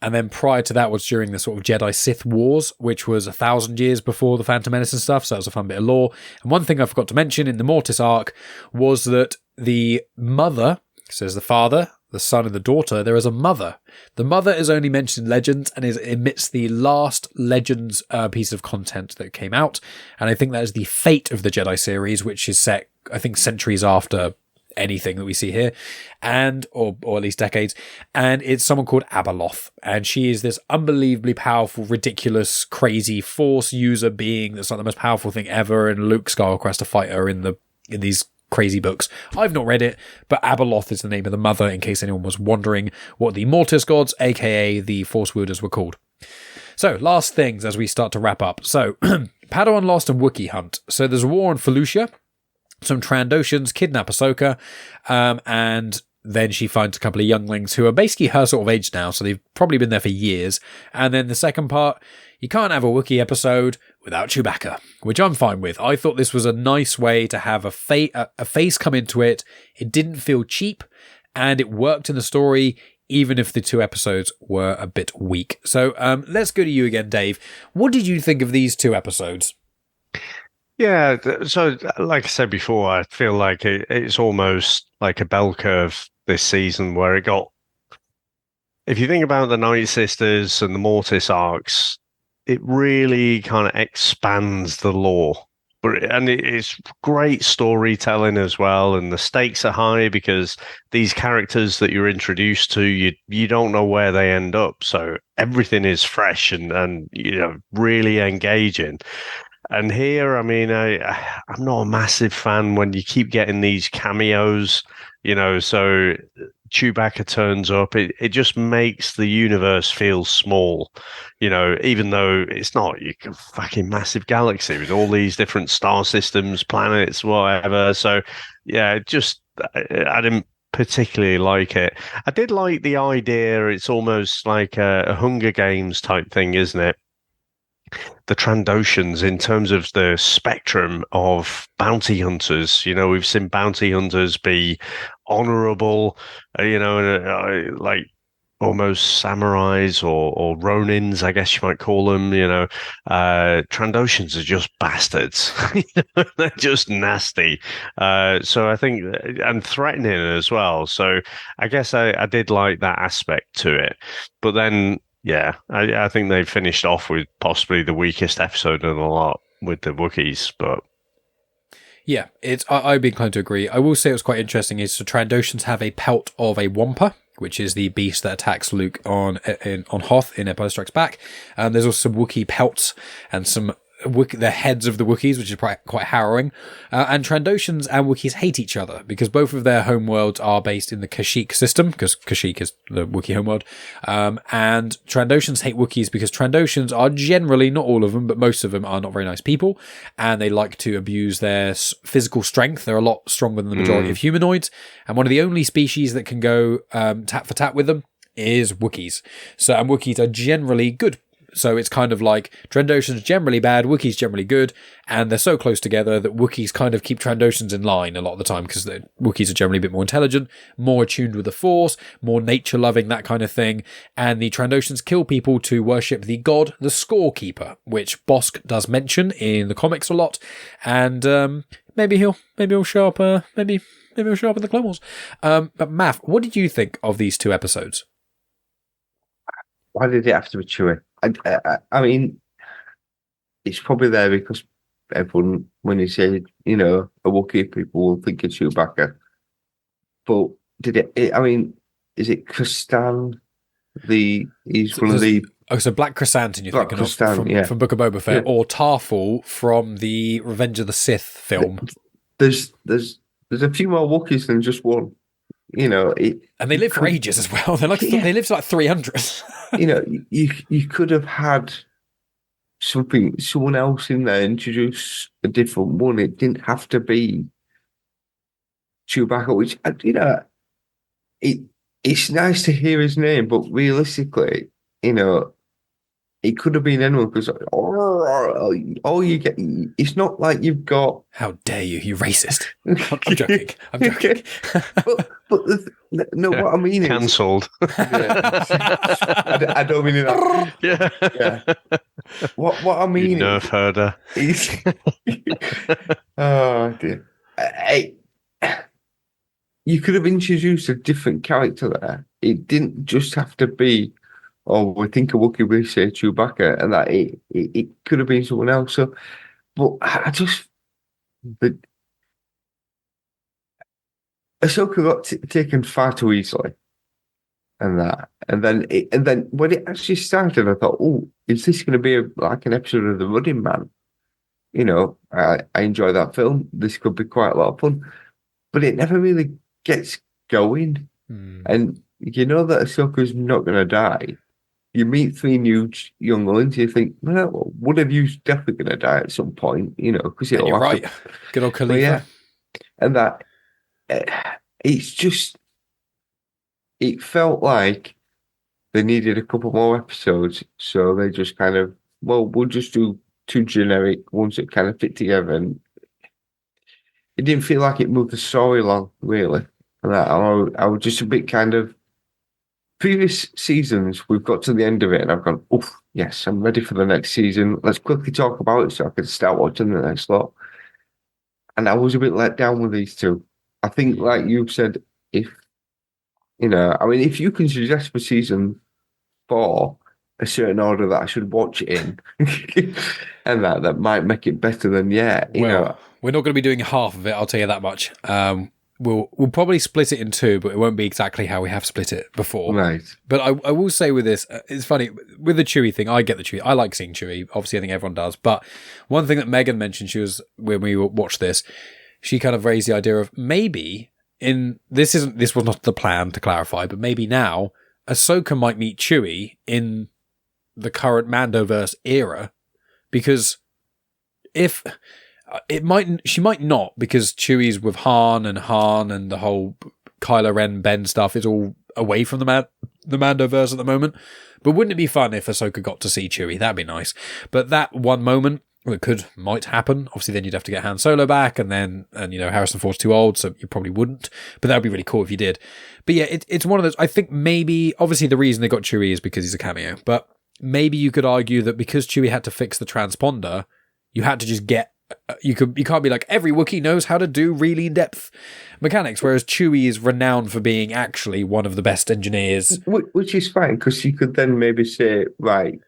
And then prior to that was during the sort of Jedi-Sith Wars, which was 1,000 years before the Phantom Menace and stuff. So that was a fun bit of lore. And one thing I forgot to mention in the Mortis arc was that the mother, says the father, the son and the daughter, there is a mother. The mother is only mentioned in Legends and is amidst the last Legends piece of content that came out. And I think that is the fate of the Jedi series, which is set, I think, centuries after anything that we see here, and or at least decades. And it's someone called Abeloth, and she is this unbelievably powerful, ridiculous, crazy Force user being that's like the most powerful thing ever, and Luke Skywalker has to fight her in these crazy books. I've not read it, but Abeloth is the name of the mother, in case anyone was wondering what the Mortis Gods, aka the Force wielders, were called. So, last things as we start to wrap up. So, Padawan Lost and Wookiee Hunt. So there's a war on Felucia. Some Trandoshans kidnap Ahsoka, and then she finds a couple of younglings who are basically her sort of age now, so they've probably been there for years. And then the second part, you can't have a Wookiee episode without Chewbacca, which I'm fine with. I thought this was a nice way to have a face come into it. It didn't feel cheap, and it worked in the story, even if the two episodes were a bit weak. So let's go to you again, Dave. What did you think of these two episodes? Yeah, so like I said before, I feel like it's almost like a bell curve this season where it got... If you think about the Nightsisters and the Mortis arcs, it really kind of expands the lore. And it's great storytelling as well, and the stakes are high because these characters that you're introduced to, you don't know where they end up. So everything is fresh and really engaging. And here, I mean, I'm not a massive fan when you keep getting these cameos, so Chewbacca turns up. It just makes the universe feel small, even though it's not a fucking massive galaxy with all these different star systems, planets, whatever. So, yeah, I didn't particularly like it. I did like the idea. It's almost like a Hunger Games type thing, isn't it? The Trandoshans, in terms of the spectrum of bounty hunters, we've seen bounty hunters be honorable, like almost samurais or ronins, I guess you might call them. Trandoshans are just bastards. They're just nasty. So I think, and threatening as well. So I guess I did like that aspect to it. But then, yeah, I think they finished off with possibly the weakest episode of the lot with the Wookiees, but yeah, I'd be inclined to agree. I will say what's quite interesting is the Trandoshans have a pelt of a Wampa, which is the beast that attacks Luke on Hoth in Empire Strikes Back. There's also some Wookiee pelts and some the heads of the Wookiees, which is quite harrowing. And Trandoshans and Wookiees hate each other because both of their homeworlds are based in the Kashyyyk system, because Kashyyyk is the Wookiee homeworld. And Trandoshans hate Wookiees because Trandoshans are generally, not all of them, but most of them are not very nice people, and they like to abuse their physical strength. They're a lot stronger than the majority of humanoids, and one of the only species that can go tat for tat with them is Wookiees. And Wookiees are generally good. So it's kind of like Trandoshans generally bad, Wookiees generally good, and they're so close together that Wookiees kind of keep Trandoshans in line a lot of the time because the Wookiees are generally a bit more intelligent, more attuned with the Force, more nature-loving, that kind of thing. And the Trandoshans kill people to worship the god, the Scorekeeper, which Bosk does mention in the comics a lot. And maybe he'll show up. Maybe he'll show up in the Clone Wars. But Maff, what did you think of these two episodes? Why did it have to be Chewie? I mean, it's probably there because everyone, when you say, a Wookiee, people will think of Chewbacca. But did it? I mean, is it Kristan? He's one of the Oh, so Black Chrysanthemum you're Black thinking Chrysanthemum, of from Book of Boba Fett, Yeah. or Tarful from the Revenge of the Sith film. There's a few more Wookiees than just one. You know, And they live for ages as well. They're like they live to like 300. You know, you could have had someone else in there introduce a different one. It didn't have to be Chewbacca, which you know, it's nice to hear his name, but realistically, you know, it could have been anyone because all you get, it's not like you've got. How dare you racist? I'm joking. I'm joking. No, what I mean is cancelled. Yeah. I don't mean that. Yeah. What I mean You nerf herder. is, oh dear. You could have introduced a different character there. It didn't just have to be, oh, we think a Wookiee, we say Chewbacca, and that it could have been someone else. So, but but Ahsoka got taken far too easily, and then when it actually started, I thought, oh, is this going to be like an episode of The Running Man? You know, I enjoy that film. This could be quite a lot of fun, but it never really gets going. And you know that Ahsoka's not going to die. You meet three new young ones, you think, well, one of you's definitely going to die at some point, you know, because you're right. Good old Khalifa. Yeah. And that, it's just, it felt like they needed a couple more episodes. So they just kind of, well, we'll just do two generic ones that kind of fit together. And it didn't feel like it moved the story along, really. And I was just a bit kind of, previous seasons, we've got to the end of it and I've gone, oh, yes, I'm ready for the next season. Let's quickly talk about it so I can start watching the next lot. And I was a bit let down with these two. I think, like you've said, if, you know, I mean, if you can suggest for season 4 a certain order that I should watch it in, and that might make it better than, you know. We're not going to be doing half of it, I'll tell you that much. We'll probably split it in two, but it won't be exactly how we have split it before. Right. But I will say with this, it's funny, with the Chewie thing, I get the Chewie. I like seeing Chewie. Obviously, I think everyone does. But one thing that Megan mentioned, when we watched this, she kind of raised the idea of maybe this was not the plan to clarify, but maybe now Ahsoka might meet Chewie in the current Mandoverse era, because she might not, because Chewie's with Han and the whole Kylo Ren Ben stuff is all away from the Mandoverse at the moment. But wouldn't it be fun if Ahsoka got to see Chewie? That'd be nice. But that one moment that might happen. Obviously, then you'd have to get Han Solo back, and you know, Harrison Ford's too old, so you probably wouldn't. But that would be really cool if you did. But yeah, it's one of those. I think maybe, obviously, the reason they got Chewie is because he's a cameo. But maybe you could argue that because Chewie had to fix the transponder, you had to just get. You can't be like, every Wookiee knows how to do really in-depth mechanics, whereas Chewie is renowned for being actually one of the best engineers. Which is fine, because you could then maybe say, right,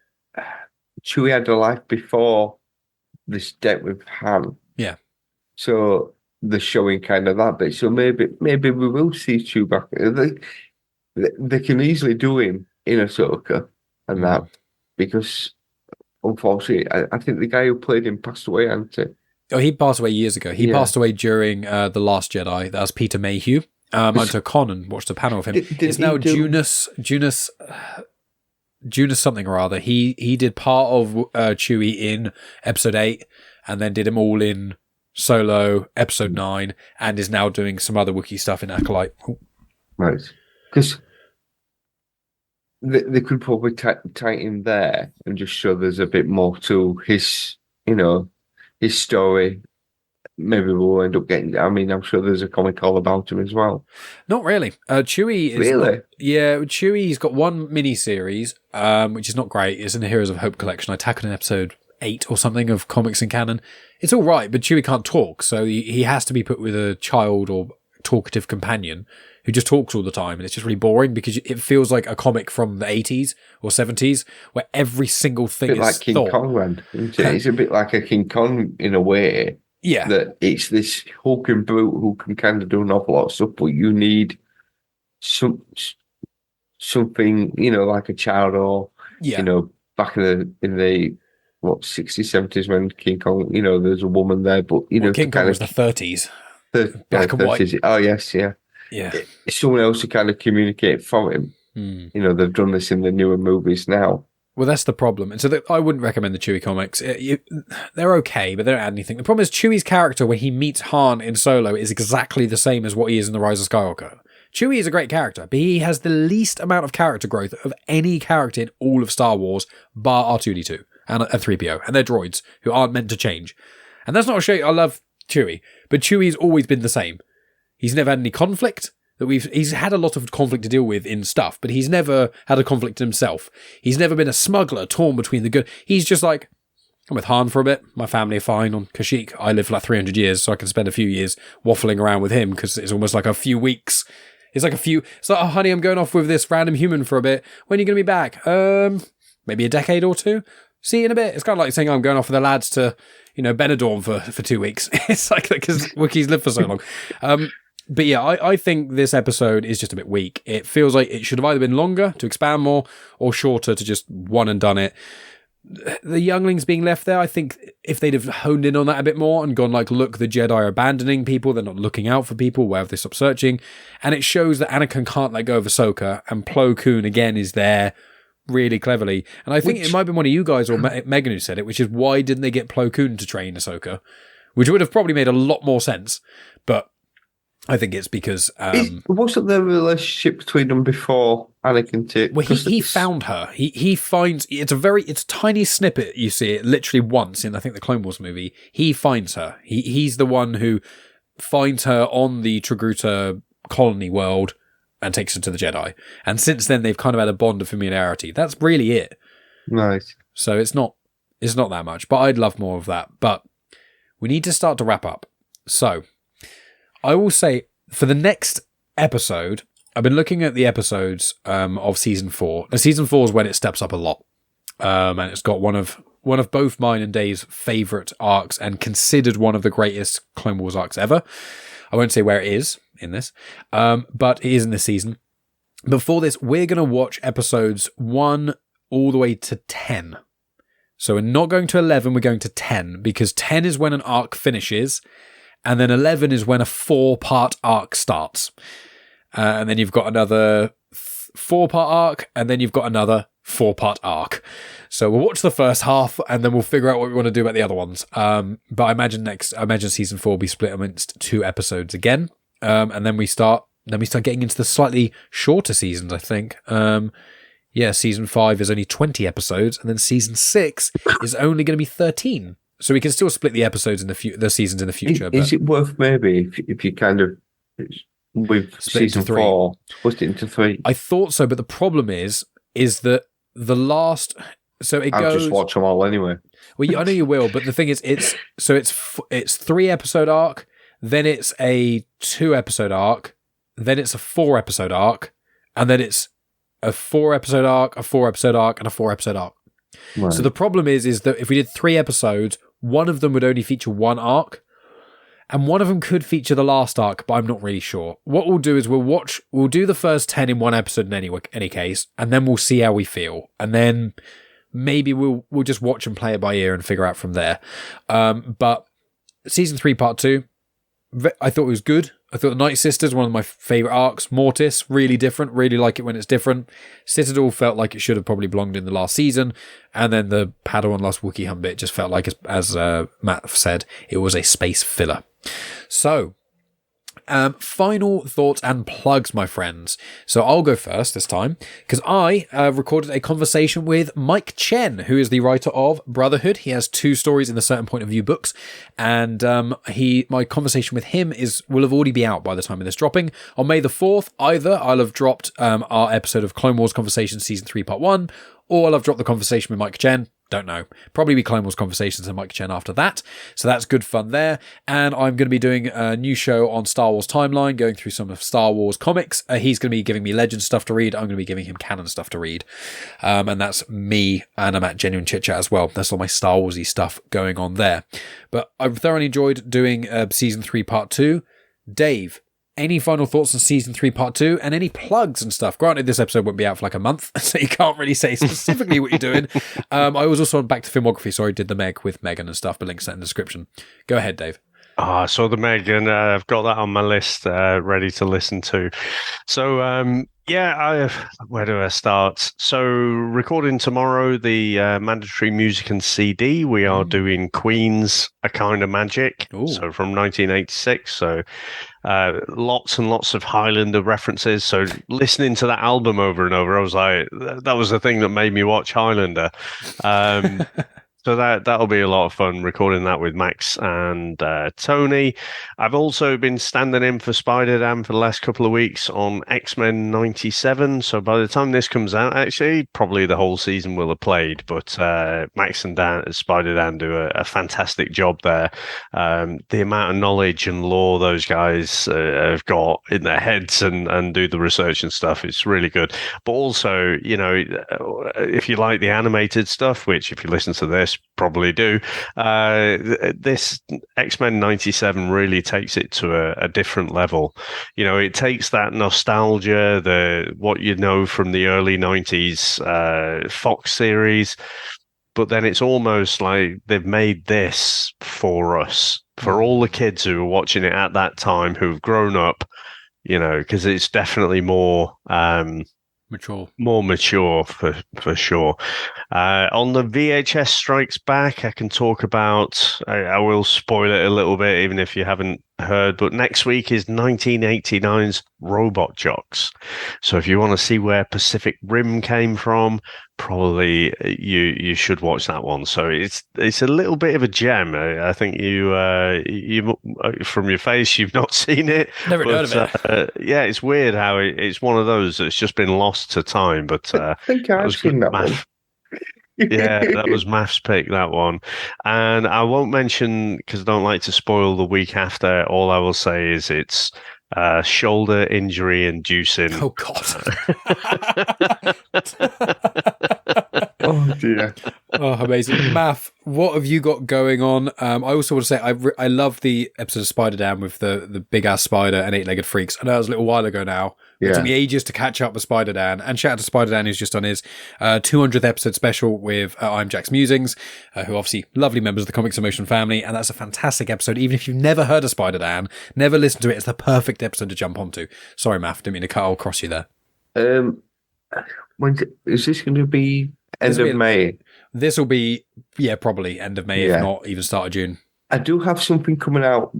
Chewie had a life before this debt with Han. Yeah. So they're showing kind of that bit. So maybe we will see Chewbacca. They can easily do him in Ahsoka and that, because unfortunately, I think the guy who played him passed away, hasn't he? Oh, he passed away years ago. He passed away during The Last Jedi. That was Peter Mayhew. I went to a con and watched a panel of him. It's now Junus something or other. He did part of Chewie in Episode 8, and then did him all in Solo, Episode 9, and is now doing some other Wookiee stuff in Acolyte. Right. Because they could probably tighten there and just show there's a bit more to his, his story. Maybe we'll end up getting. I mean, I'm sure there's a comic all about him as well. Not really. Chewie is really. Chewie's got one mini series, which is not great. It's in the Heroes of Hope collection. I tackled in episode 8 or something of comics in canon. It's all right, but Chewie can't talk, so he has to be put with a child or talkative companion who just talks all the time, and it's just really boring because it feels like a comic from the 80s or 70s where every single thing is like King Kong, man. It's a bit like a King Kong in a way. Yeah. That it's this hulking brute who can kind of do an awful lot of stuff, but you need something, like a child or, back in the 60s, 70s when King Kong, there's a woman there, but King Kong was the 30s. Black and white. Oh yes, yeah. It's someone else to kind of communicate for him. They've done this in the newer movies now. Well, that's the problem. And so I wouldn't recommend the Chewie comics. They're okay, but they don't add anything. The problem is Chewie's character, when he meets Han in Solo, is exactly the same as what he is in The Rise of Skywalker. Chewie is a great character, but he has the least amount of character growth of any character in all of Star Wars, bar R2-D2 and 3PO, and they're droids who aren't meant to change. And that's not a shade. I love Chewie, but Chewie's always been the same. He's never had any conflict. He's had a lot of conflict to deal with in stuff, but he's never had a conflict himself. He's never been a smuggler torn between the good. He's just like, I'm with Han for a bit. My family are fine on Kashyyyk. I live for like 300 years, so I can spend a few years waffling around with him because it's almost like a few weeks. It's like, oh, honey, I'm going off with this random human for a bit. When are you going to be back? Maybe a decade or two. See you in a bit. It's kind of like saying, I'm going off with the lads to, Benidorm for 2 weeks. It's like, because Wookiees live for so long. But yeah, I think this episode is just a bit weak. It feels like it should have either been longer to expand more or shorter to just one and done it. The younglings being left there, I think if they'd have honed in on that a bit more and gone like, look, the Jedi are abandoning people, they're not looking out for people, where have they stopped searching? And it shows that Anakin can't let go of Ahsoka, and Plo Koon again is there really cleverly. And I think it might be one of you guys or Megan who said it, which is why didn't they get Plo Koon to train Ahsoka? Which would have probably made a lot more sense. But I think it's because wasn't there a relationship between them before Anakin took? Well, he found her. He finds it's a tiny snippet. You see it literally once in I think the Clone Wars movie. He finds her. He's the one who finds her on the Togruta colony world and takes her to the Jedi. And since then they've kind of had a bond of familiarity. That's really it. Nice. So it's not that much, but I'd love more of that. But we need to start to wrap up. So I will say, for the next episode, I've been looking at the episodes of Season 4. Now, Season 4 is when it steps up a lot. And it's got one of both mine and Dave's favourite arcs and considered one of the greatest Clone Wars arcs ever. I won't say where it is in this, but it is in this season. Before this, we're going to watch episodes 1 all the way to 10. So we're not going to 11, we're going to 10, because 10 is when an arc finishes, and then 11 is when a 4-part arc starts. And then you've got another 4-part arc, and then you've got another 4-part arc. So we'll watch the first half, and then we'll figure out what we want to do about the other ones. But I imagine season 4 will be split amongst 2 episodes again. And then we start getting into the slightly shorter seasons, I think. Season 5 is only 20 episodes, and then season 6 is only going to be 13. So we can still split the episodes in the seasons in the future. Is it worth maybe if you kind of with season 4 split it into 3? I thought so, but the problem is that the last. So it I'll goes. just watch them all anyway. Well, I know you will, but the thing is, it's 3-episode arc, then it's a 2-episode arc, then it's a 4-episode arc, and then it's a 4-episode arc, a 4-episode arc, and a 4-episode arc. Right. So the problem is that if we did 3 episodes, one of them would only feature one arc, and one of them could feature the last arc, but I'm not really sure. What we'll do is we'll do the first 10 in one episode in any case, and then we'll see how we feel, and then maybe we'll just watch and play it by ear and figure out from there. But season 3, part 2, I thought it was good. I thought the Nightsisters, one of my favourite arcs. Mortis, really different. Really like it when it's different. Citadel felt like it should have probably belonged in the last season. And then the Padawan Lost Wookiee Hunt bit just felt like, as Matt said, it was a space filler. So, final thoughts and plugs, my friends. So I'll go first this time, because I recorded a conversation with Mike Chen, who is the writer of Brotherhood. He has 2 stories in the Certain Point of View books, and my conversation with him will have already be out by the time of this dropping. On May the 4th, either I'll have dropped our episode of Clone Wars Conversations Season 3 Part 1, or I'll have dropped the conversation with Mike Chen. Don't know. Probably be Clone Wars Conversations and Mike Chen after that. So that's good fun there. And I'm going to be doing a new show on Star Wars Timeline, going through some of Star Wars comics. He's going to be giving me Legend stuff to read. I'm going to be giving him canon stuff to read. And that's me, and I'm at Genuine Chit-Chat as well. That's all my Star Wars-y stuff going on there. But I've thoroughly enjoyed doing Season 3, Part 2. Dave, any final thoughts on season 3 part 2 and any plugs and stuff? Granted, this episode won't be out for like a month, so you can't really say specifically what you're doing. I was also on Back to Filmography, so I did the Meg with Megan and stuff, but links that in the description. Go ahead, Dave. I saw the Megan. I've got that on my list, ready to listen to. So, where do I start? So, recording tomorrow the mandatory music and CD. We are doing Queen's A Kind of Magic. Ooh. So, from 1986. So, lots and lots of Highlander references. So, listening to that album over and over, I was like, that was the thing that made me watch Highlander. So that'll be a lot of fun recording that with Max and Tony. I've also been standing in for Spider-Dan for the last couple of weeks on X-Men 97. So by the time this comes out, actually, probably the whole season will have played. But Max and Spider-Dan do a fantastic job there. The amount of knowledge and lore those guys have got in their heads and do the research and stuff, it's really good. But also, if you like the animated stuff, which if you listen to this, probably do, this X-Men 97 really takes it to a different level. It takes that nostalgia, what you know from the early 90s Fox series, but then it's almost like they've made this for us, for all the kids who were watching it at that time, who've grown up, because it's definitely more mature for sure. On the VHS Strikes Back, I can talk about, I will spoil it a little bit, even if you haven't heard, but next week is 1989's Robot Jocks. So if you want to see where Pacific Rim came from, probably you should watch that one. So it's a little bit of a gem. I think you from your face, you've not seen it. Never heard of it. Yeah, it's weird how it's one of those that's just been lost to time. But I think I've seen that one. Yeah, that was Maff's pick, that one. And I won't mention, because I don't like to spoil the week after. All I will say is it's shoulder injury inducing. Oh, God. Oh, dear. Oh, amazing. Maff, what have you got going on? I also want to say I love the episode of Spider-Dan with the big-ass spider and eight-legged freaks. I know it was a little while ago now. Yeah. It took me ages to catch up with Spider-Dan. And shout out to Spider-Dan, who's just on his 200th episode special with I'm Jack's Musings, who obviously lovely members of the Comics in Motion family. And that's a fantastic episode. Even if you've never heard of Spider-Dan, never listened to it, it's the perfect episode to jump onto. Sorry, Maff, didn't mean to cut all across you there. Is this going to be end of May? This will be, probably end of May, if not even start of June. I do have something coming out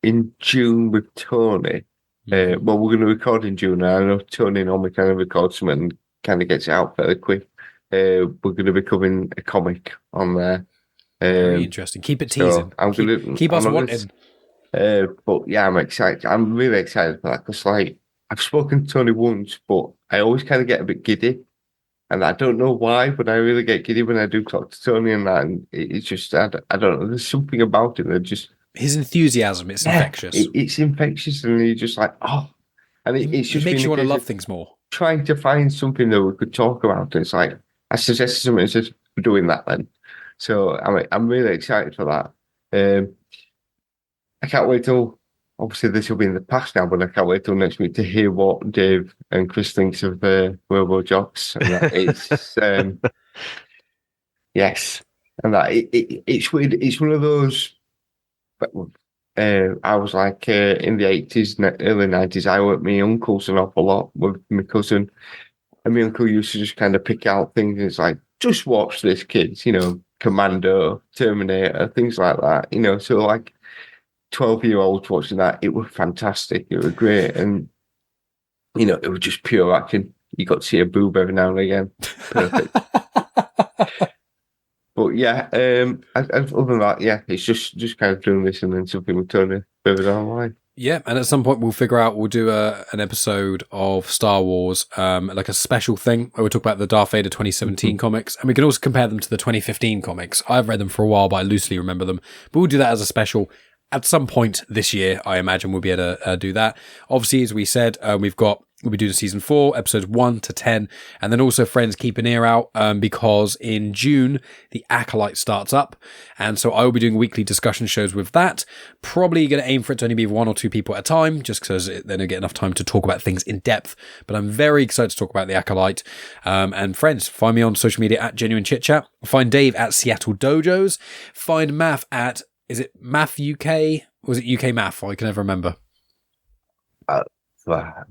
in June with Tony. We're going to record in June. I know Tony normally kind of records something and kind of gets it out fairly quick. We're going to be covering a comic on there. Very interesting. Keep it teasing. So keep us wanting. But yeah, I'm excited. I'm really excited for that because, I've spoken to Tony once, but I always kind of get a bit giddy. And I don't know why, but I really get giddy when I do talk to Tony and that. And it's just, I don't know, there's something about it that just... His enthusiasm, it's infectious. It's infectious, and you're just like, oh. And it's just... It makes you want to love things more. Trying to find something that we could talk about. And it's like, I suggested something, and says, we're doing that then. So I'm really excited for that. I can't wait till... Obviously, this will be in the past now, but I can't wait till next week to hear what Dave and Chris thinks of Robot Jocks. And that it's yes, and that it's weird. It's one of those. I was like in the 80s, early 90s. I worked with my uncles an awful lot with my cousin, and my uncle used to just kind of pick out things. It's like, just watch this, kids. Commando, Terminator, things like that. So like. 12-year-olds watching that, it was fantastic. It was great, and it was just pure action. You got to see a boob every now and again. Perfect. But yeah, other than that, it's just kind of doing this and then something with Tony further down the line. Yeah, and at some point we'll do an episode of Star Wars, like a special thing where we'll talk about the Darth Vader 2017 comics, and we can also compare them to the 2015 comics. I've read them for a while, but I loosely remember them. But we'll do that as a special. At some point this year, I imagine we'll be able to do that. Obviously, as we said, we've got We'll be doing season 4, episodes 1 to 10. And then also, friends, keep an ear out because in June, The Acolyte starts up. And so I will be doing weekly discussion shows with that. Probably going to aim for it to only be 1 or 2 people at a time, just because then I get enough time to talk about things in depth. But I'm very excited to talk about The Acolyte. And friends, find me on social media at Genuine Chit-Chat. Find Dave at Seattle Dojos. Find Maff at, is it Maff UK? Or was it UK Maff? I can never remember. I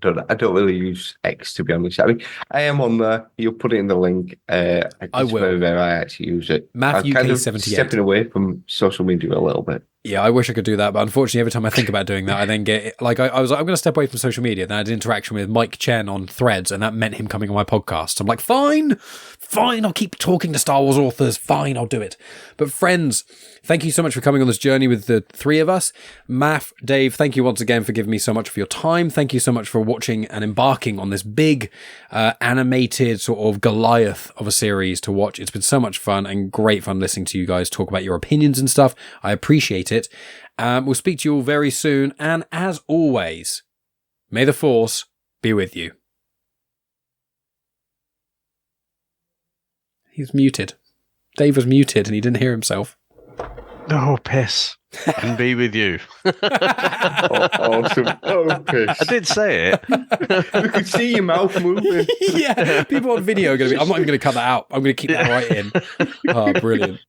don't really use X, to be honest. I mean, I am on there. You'll put it in the link. I will. Where I actually use it. Maff UK kind of 78. Stepping away from social media a little bit. Yeah, I wish I could do that, but unfortunately, every time I think about doing that, I then get like I was like, I'm going to step away from social media. Then I had an interaction with Mike Chen on Threads, and that meant him coming on my podcast. I'm like, fine, I'll keep talking to Star Wars authors. Fine, I'll do it. But friends, thank you so much for coming on this journey with the 3 of us. Maff, Dave, thank you once again for giving me so much of your time. Thank you so much for watching and embarking on this big animated sort of Goliath of a series to watch. It's been so much fun and great fun listening to you guys talk about your opinions and stuff. I appreciate it. We'll speak to you all very soon. And as always, may the Force be with you. He's muted. Dave was muted and he didn't hear himself. Oh, piss. And be with you. Awesome. Oh, piss. I did say it. You can see your mouth moving. Yeah, people on video are going to be... I'm not even going to cut that out. I'm going to keep that right in. Oh, brilliant.